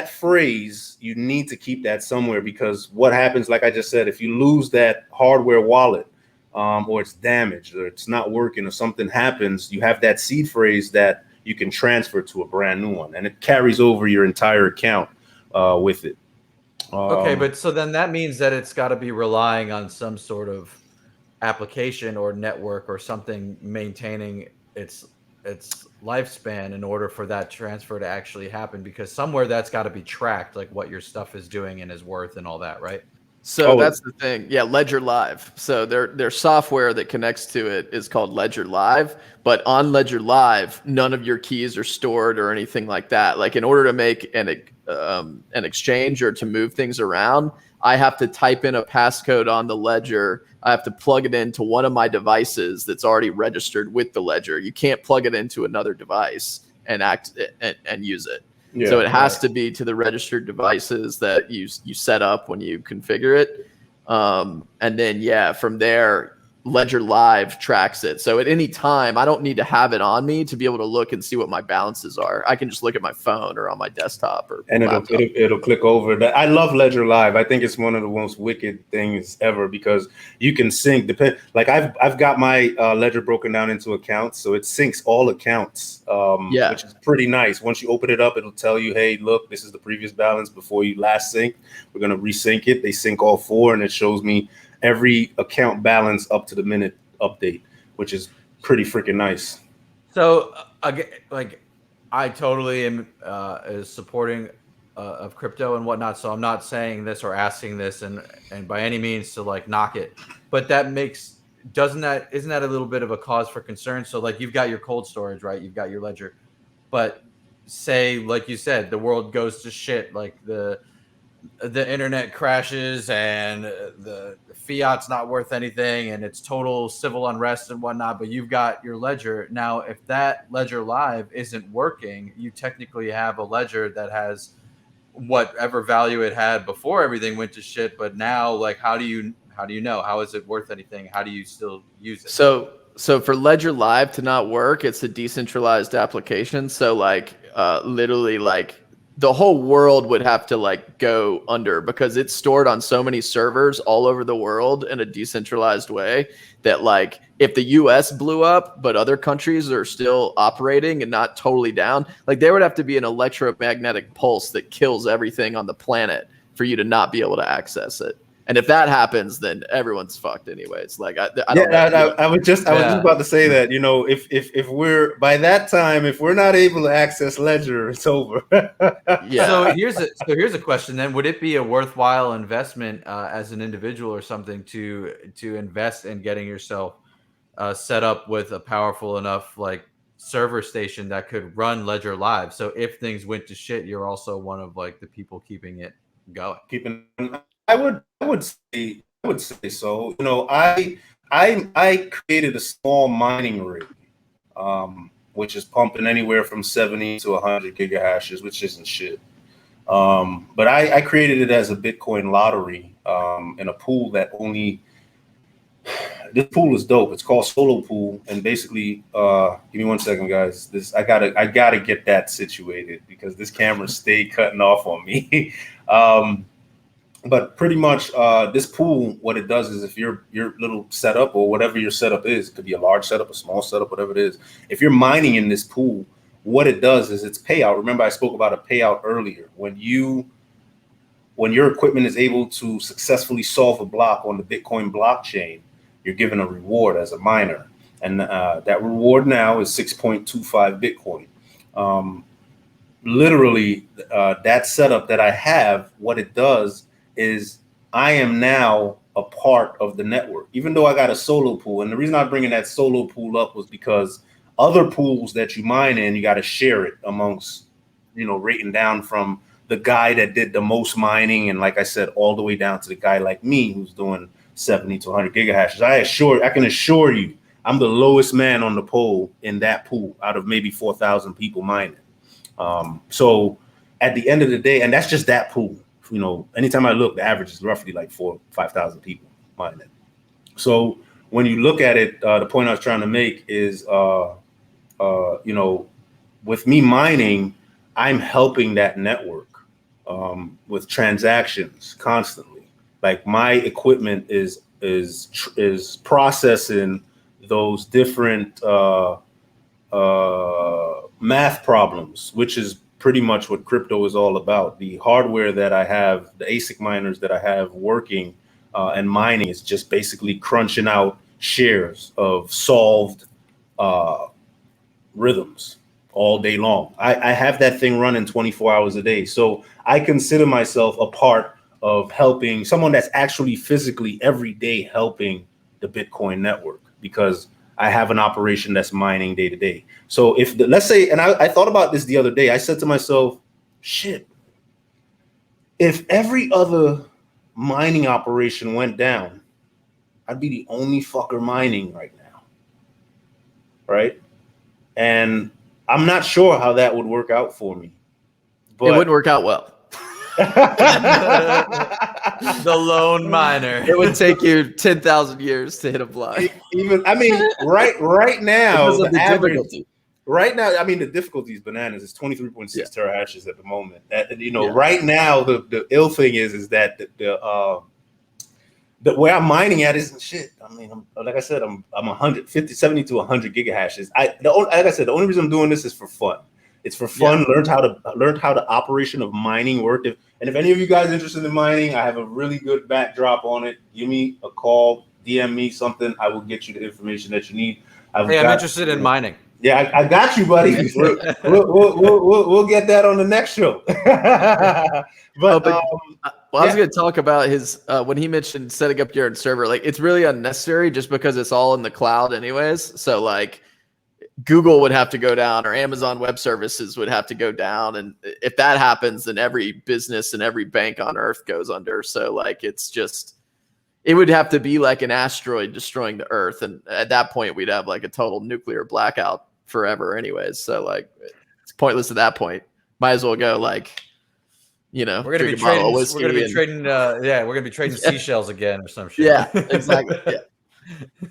phrase, you need to keep that somewhere, because what happens, like I just said, if you lose that hardware wallet, or it's damaged or it's not working or something happens, you have that seed phrase that you can transfer to a brand new one, and it carries over your entire account with it. Okay, but so then that means that it's got to be relying on some sort of application or network or something maintaining its lifespan in order for that transfer to actually happen, because somewhere that's got to be tracked, like what your stuff is doing and is worth and all that, right? So that's the thing. Yeah, Ledger Live. So their software that connects to it is called Ledger Live. But on Ledger Live, none of your keys are stored or anything like that. Like in order to make an exchange or to move things around, I have to type in a passcode on the Ledger. I have to plug it into one of my devices that's already registered with the Ledger. You can't plug it into another device and use it. Yeah, so it has to be to the registered devices that you set up when you configure it. And then, from there, Ledger Live tracks it. So at any time, I don't need to have it on me to be able to look and see what my balances are. I can just look at my phone or on my desktop and it'll click over. I love Ledger Live. I think it's one of the most wicked things ever, because you can sync. Like I've got my Ledger broken down into accounts, so it syncs all accounts. Which is pretty nice. Once you open it up, it'll tell you, hey, look, this is the previous balance before you last synced. We're gonna resync it. They sync all four, and it shows me every account balance up to the minute update, which is pretty freaking nice. So like I totally am is supporting of crypto and whatnot. So I'm not saying this or asking this and by any means to like knock it, but isn't that a little bit of a cause for concern? So like you've got your cold storage, right? You've got your Ledger, but say, like you said, the world goes to shit, like the internet crashes and the fiat's not worth anything and it's total civil unrest and whatnot, but you've got your Ledger. Now, if that Ledger Live isn't working, you technically have a Ledger that has whatever value it had before everything went to shit. But now, like, how do you know? How is it worth anything? How do you still use it? So for Ledger Live to not work, it's a decentralized application. So like literally like the whole world would have to like go under, because it's stored on so many servers all over the world in a decentralized way that like if the US blew up, but other countries are still operating and not totally down, like there would have to be an electromagnetic pulse that kills everything on the planet for you to not be able to access it. And if that happens, then everyone's fucked anyways. Like I don't know. I was just about to say that, you know, if we're by that time, if we're not able to access Ledger, it's over. Yeah. So here's a question then. Would it be a worthwhile investment as an individual or something to invest in getting yourself set up with a powerful enough like server station that could run Ledger Live? So if things went to shit, you're also one of like the people keeping it going. I would say so. You know, I created a small mining rig, which is pumping anywhere from 70 to 100 gigahashes, which isn't shit. But I created it as a Bitcoin lottery in a pool that only. This pool is dope. It's called Solo Pool, and basically, give me 1 second, guys. I gotta get that situated because this camera stayed cutting off on me. But pretty much, this pool, what it does is if your little setup or whatever your setup is, it could be a large setup, a small setup, whatever it is. If you're mining in this pool, what it does is it's payout. Remember, I spoke about a payout earlier. When your equipment is able to successfully solve a block on the Bitcoin blockchain, you're given a reward as a miner. And that reward now is 6.25 Bitcoin. Literally, that setup that I have, what it does is I am now a part of the network, even though I got a solo pool. And the reason I'm bringing that solo pool up was because other pools that you mine in, you got to share it amongst, you know, rating down from the guy that did the most mining. And like I said, all the way down to the guy like me who's doing 70 to 100 gigahashes. I can assure you I'm the lowest man on the pole in that pool out of maybe 4,000 people mining. So at the end of the day, and that's just that pool. You know, anytime I look, the average is roughly like 5,000 people mining. So when you look at it, the point I was trying to make is, you know, with me mining, I'm helping that network with transactions constantly. Like my equipment is processing those different math problems, which is pretty much what crypto is all about. The hardware that I have, the ASIC miners that I have working and mining is just basically crunching out shares of solved rhythms all day long. I have that thing running 24 hours a day. So I consider myself a part of helping someone that's actually physically every day helping the Bitcoin network, because I have an operation that's mining day to day. So if let's say, and I thought about this the other day, I said to myself, shit, if every other mining operation went down, I'd be the only fucker mining right now. Right? And I'm not sure how that would work out for me. But It wouldn't work out well. The lone miner. It would take you 10,000 years to hit a block. Even, I mean, right now, Because of the difficulty. Right now, I mean, the difficulty is bananas. It's 23.6 terahashes at the moment. You know, Yeah. right now, the ill thing is that the where I'm mining at isn't shit. I mean, like I said, I'm 150, 70 to 100 gigahashes. Like I said, the only reason I'm doing this is for fun. It's for fun. Yeah. Learned how the operation of mining worked. And if any of you guys are interested in mining, I have a really good backdrop on it. Give me a call, DM me something. I will get you the information that you need. I'm interested in mining. Yeah, I got you, buddy. We'll get that on the next show. But I was going to talk about his when he mentioned setting up your own server. Like, it's really unnecessary just because it's all in the cloud, anyways. So like, Google would have to go down, or Amazon Web Services would have to go down, and if that happens, then every business and every bank on Earth goes under. So like, it's just, it would have to be like an asteroid destroying the Earth, and at that point, we'd have like a total nuclear blackout forever, anyways. So like, it's pointless at that point. Might as well go like, you know, we're gonna be trading. We're gonna be trading seashells again or some shit. Yeah, exactly.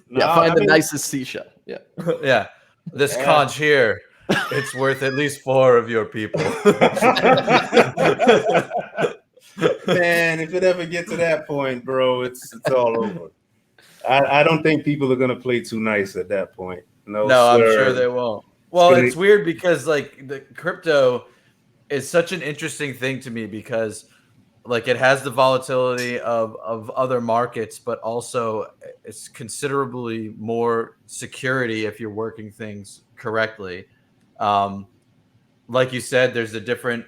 Yeah, find the nicest seashell. Yeah, yeah. This conch here, it's worth at least 4 of your people. Man, if it ever get to that point, bro, it's all over. I don't think people are gonna play too nice at that point. No, I'm sure they won't. Well, it's weird because like the crypto is such an interesting thing to me, because like it has the volatility of other markets, but also it's considerably more security if you're working things correctly. Like you said, there's the different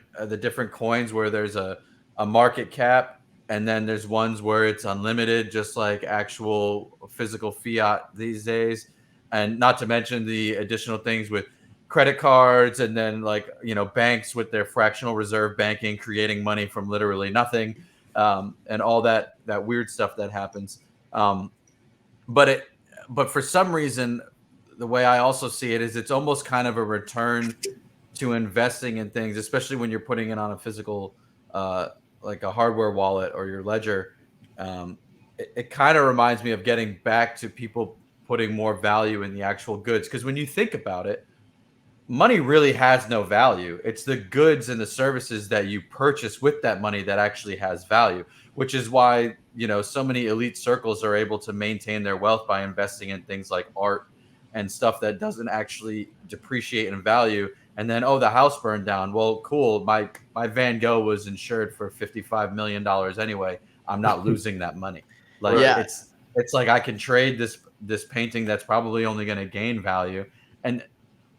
coins where there's a market cap, and then there's ones where it's unlimited, just like actual physical fiat these days. And not to mention the additional things with credit cards, and then like, you know, banks with their fractional reserve banking, creating money from literally nothing, and all that weird stuff that happens. But for some reason, the way I also see it is it's almost kind of a return to investing in things, especially when you're putting it on a physical, like a hardware wallet or your ledger. It kind of reminds me of getting back to people putting more value in the actual goods, because when you think about it, money really has no value. It's the goods and the services that you purchase with that money that actually has value, which is why, you know, so many elite circles are able to maintain their wealth by investing in things like art and stuff that doesn't actually depreciate in value. And then, oh, the house burned down. Well, cool. My Van Gogh was insured for $55 million anyway. I'm not losing that money. Like, it's like I can trade this painting that's probably only going to gain value. And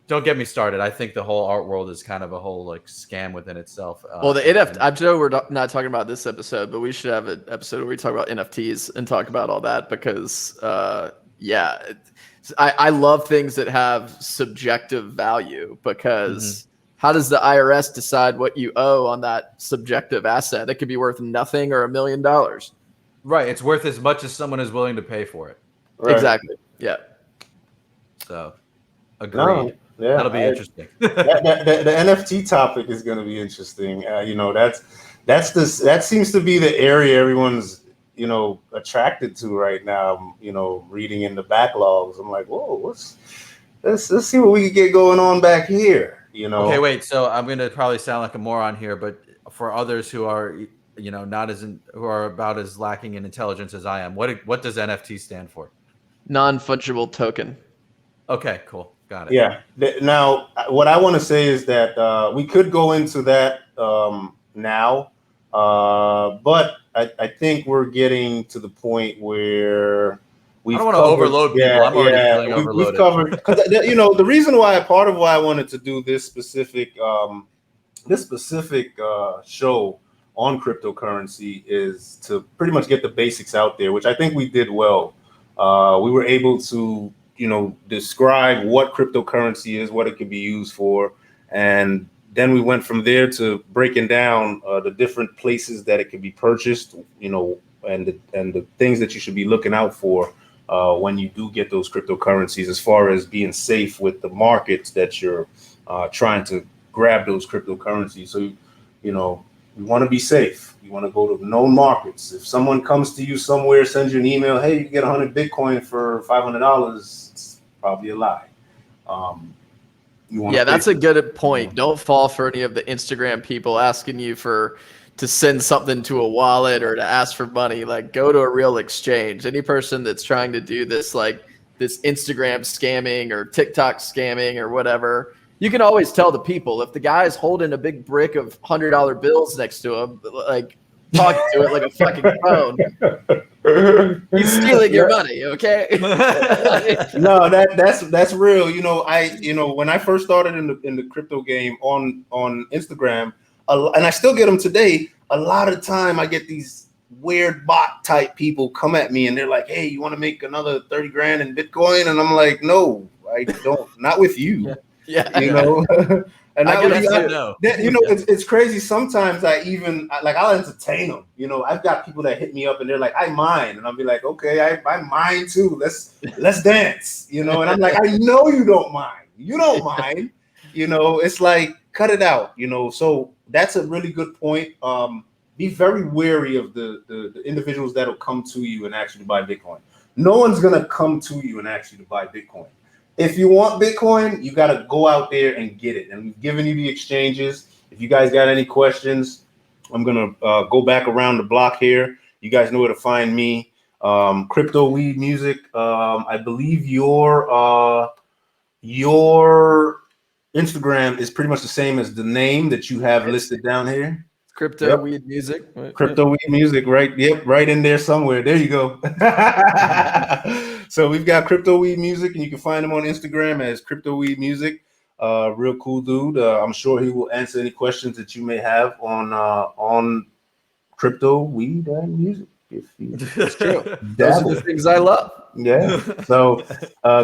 don't get me started. I think the whole art world is kind of a whole like scam within itself. Well, the NFT, I'm sure we're not talking about this episode, but we should have an episode where we talk about NFTs and talk about all that, because I love things that have subjective value, because how does the IRS decide what you owe on that subjective asset? It could be worth nothing or $1 million. Right. It's worth as much as someone is willing to pay for it. Right. Exactly. Yeah. So, agreed. No, yeah, That'll be interesting. the NFT topic is going to be interesting. That seems to be the area everyone's attracted to right now. Reading in the backlogs, I'm like, whoa, let's see what we can get going on back here. Okay, wait. So I'm going to probably sound like a moron here, but for others who are who are about as lacking in intelligence as I am, what does NFT stand for? Non-fungible token. Okay, cool. Got it. Yeah. Now, what I want to say is that we could go into that now, but I think we're getting to the point where I don't want to overload people. I'm already feeling overloaded. We've covered because the reason why part of why I wanted to do this specific show on cryptocurrency is to pretty much get the basics out there, which I think we did well. We were able to describe what cryptocurrency is, what it could be used for, and then we went from there to breaking down the different places that it could be purchased, and the things that you should be looking out for when you do get those cryptocurrencies, as far as being safe with the markets that you're trying to grab those cryptocurrencies. So, you want to be safe. You want to go to known markets. If someone comes to you somewhere, sends you an email, hey, you can get 100 Bitcoin for $500, it's probably a lie. That's a good point. Don't fall for any of the Instagram people asking you to send something to a wallet or to ask for money. Like, go to a real exchange. Any person that's trying to do this, like this Instagram scamming or TikTok scamming or whatever, you can always tell the people if the guy's holding a big brick of $100 bills next to him, like talking to it like a fucking phone. He's stealing your money, okay? No, that's real. When I first started in the crypto game on Instagram, and I still get them today. A lot of the time, I get these weird bot type people come at me, and they're like, "Hey, you want to make another 30 grand in Bitcoin?" And I'm like, "No, I don't. Not with you." Yeah. And it's crazy. Sometimes I'll entertain them. I've got people that hit me up and they're like, "I mine," and I'll be like, "Okay, I mine too. Let's dance." And I'm like, "I know you don't mind. You don't mind." It's like, cut it out. So that's a really good point. Be very wary of the individuals that'll come to you and ask you to buy Bitcoin. No one's gonna come to you and ask you to buy Bitcoin. If you want Bitcoin, you got to go out there and get it. And we've given you the exchanges. If you guys got any questions, I'm going to go back around the block here. You guys know where to find me. Crypto Weed Music. I believe your Instagram is pretty much the same as the name that you have listed down here. Crypto Weed Music. Crypto Weed Music, right? Yep, right in there somewhere. There you go. So we've got Crypto Weed Music, and you can find him on Instagram as Crypto Weed Music. Real cool dude. I'm sure he will answer any questions that you may have on crypto, weed, and music. That's true. Those are the things I love. Yeah. So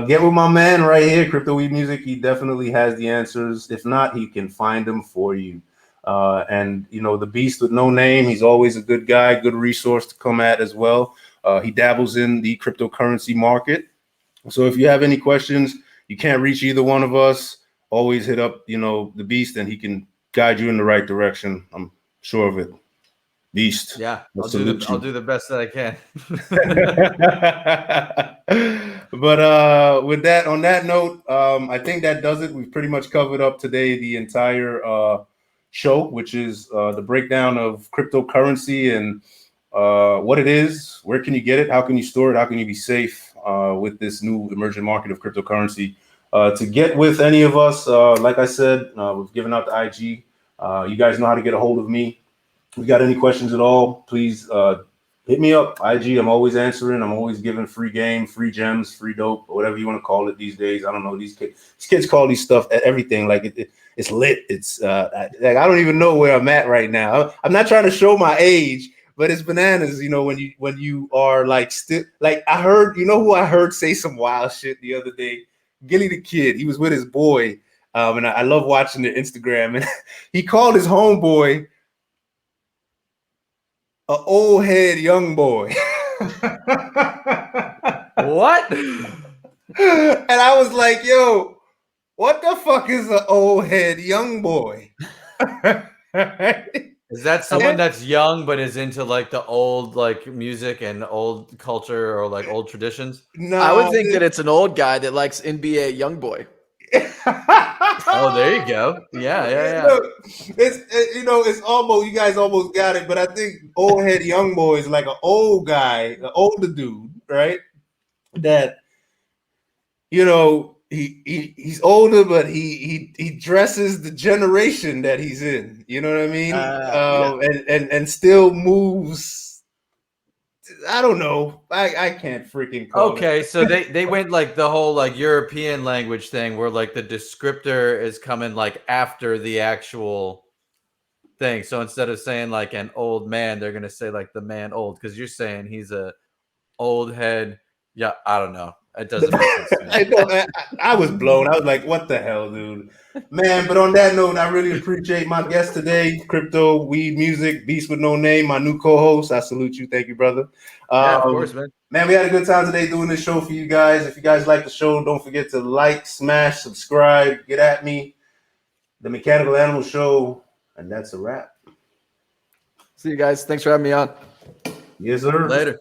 get with my man right here, Crypto Weed Music. He definitely has the answers. If not, he can find them for you. And the beast with no name, he's always a good guy, good resource to come at as well. He dabbles in the cryptocurrency market. So if you have any questions, you can't reach either one of us, always hit up, the beast, and he can guide you in the right direction. I'm sure of it. Beast. Yeah, I'll do the best that I can. But with that, on that note, I think that does it. We've pretty much covered up today the entire show, which is the breakdown of cryptocurrency and what it is, where can you get it, how can you store it, how can you be safe with this new emerging market of cryptocurrency. To get with any of us, like I said, we've given out the IG. You guys know how to get a hold of me. If you got any questions at all, please hit me up. IG, I'm always answering. I'm always giving free game, free gems, free dope, whatever you want to call it these days. I don't know. These kids call these stuff everything. Like it's lit. It's I don't even know where I'm at right now. I'm not trying to show my age, but it's bananas. When you are like still like I heard. Who I heard say some wild shit the other day? Gilly the Kid. He was with his boy, and I love watching their Instagram. And he called his homeboy an old head young boy. What? And I was like, yo, what the fuck is an old head young boy? Is that someone that's young but is into like the old like music and old culture or like old traditions? No, I would think that it's an old guy that likes NBA YoungBoy. Oh, there you go. Yeah. Look, it's almost, you guys almost got it, but I think old head young boy is like an old guy, an older dude, right? That he's older, but he dresses the generation that he's in. You know what I mean? Yeah. And still moves. I don't know. I can't freaking call it. Okay, so they went like the whole like European language thing where like the descriptor is coming like after the actual thing. So instead of saying like an old man, they're gonna say like the man old because you're saying he's a old head. Yeah, I don't know. It doesn't make sense to me. I was blown. I was like, what the hell, dude? Man, but on that note, I really appreciate my guest today, Crypto Weed Music, Beast with No Name, my new co-host. I salute you. Thank you, brother. Yeah, of course, man. Man, we had a good time today doing this show for you guys. If you guys like the show, don't forget to like, smash, subscribe, get at me. The Mechanical Animal Show, and that's a wrap. See you guys. Thanks for having me on. Yes, sir. Later.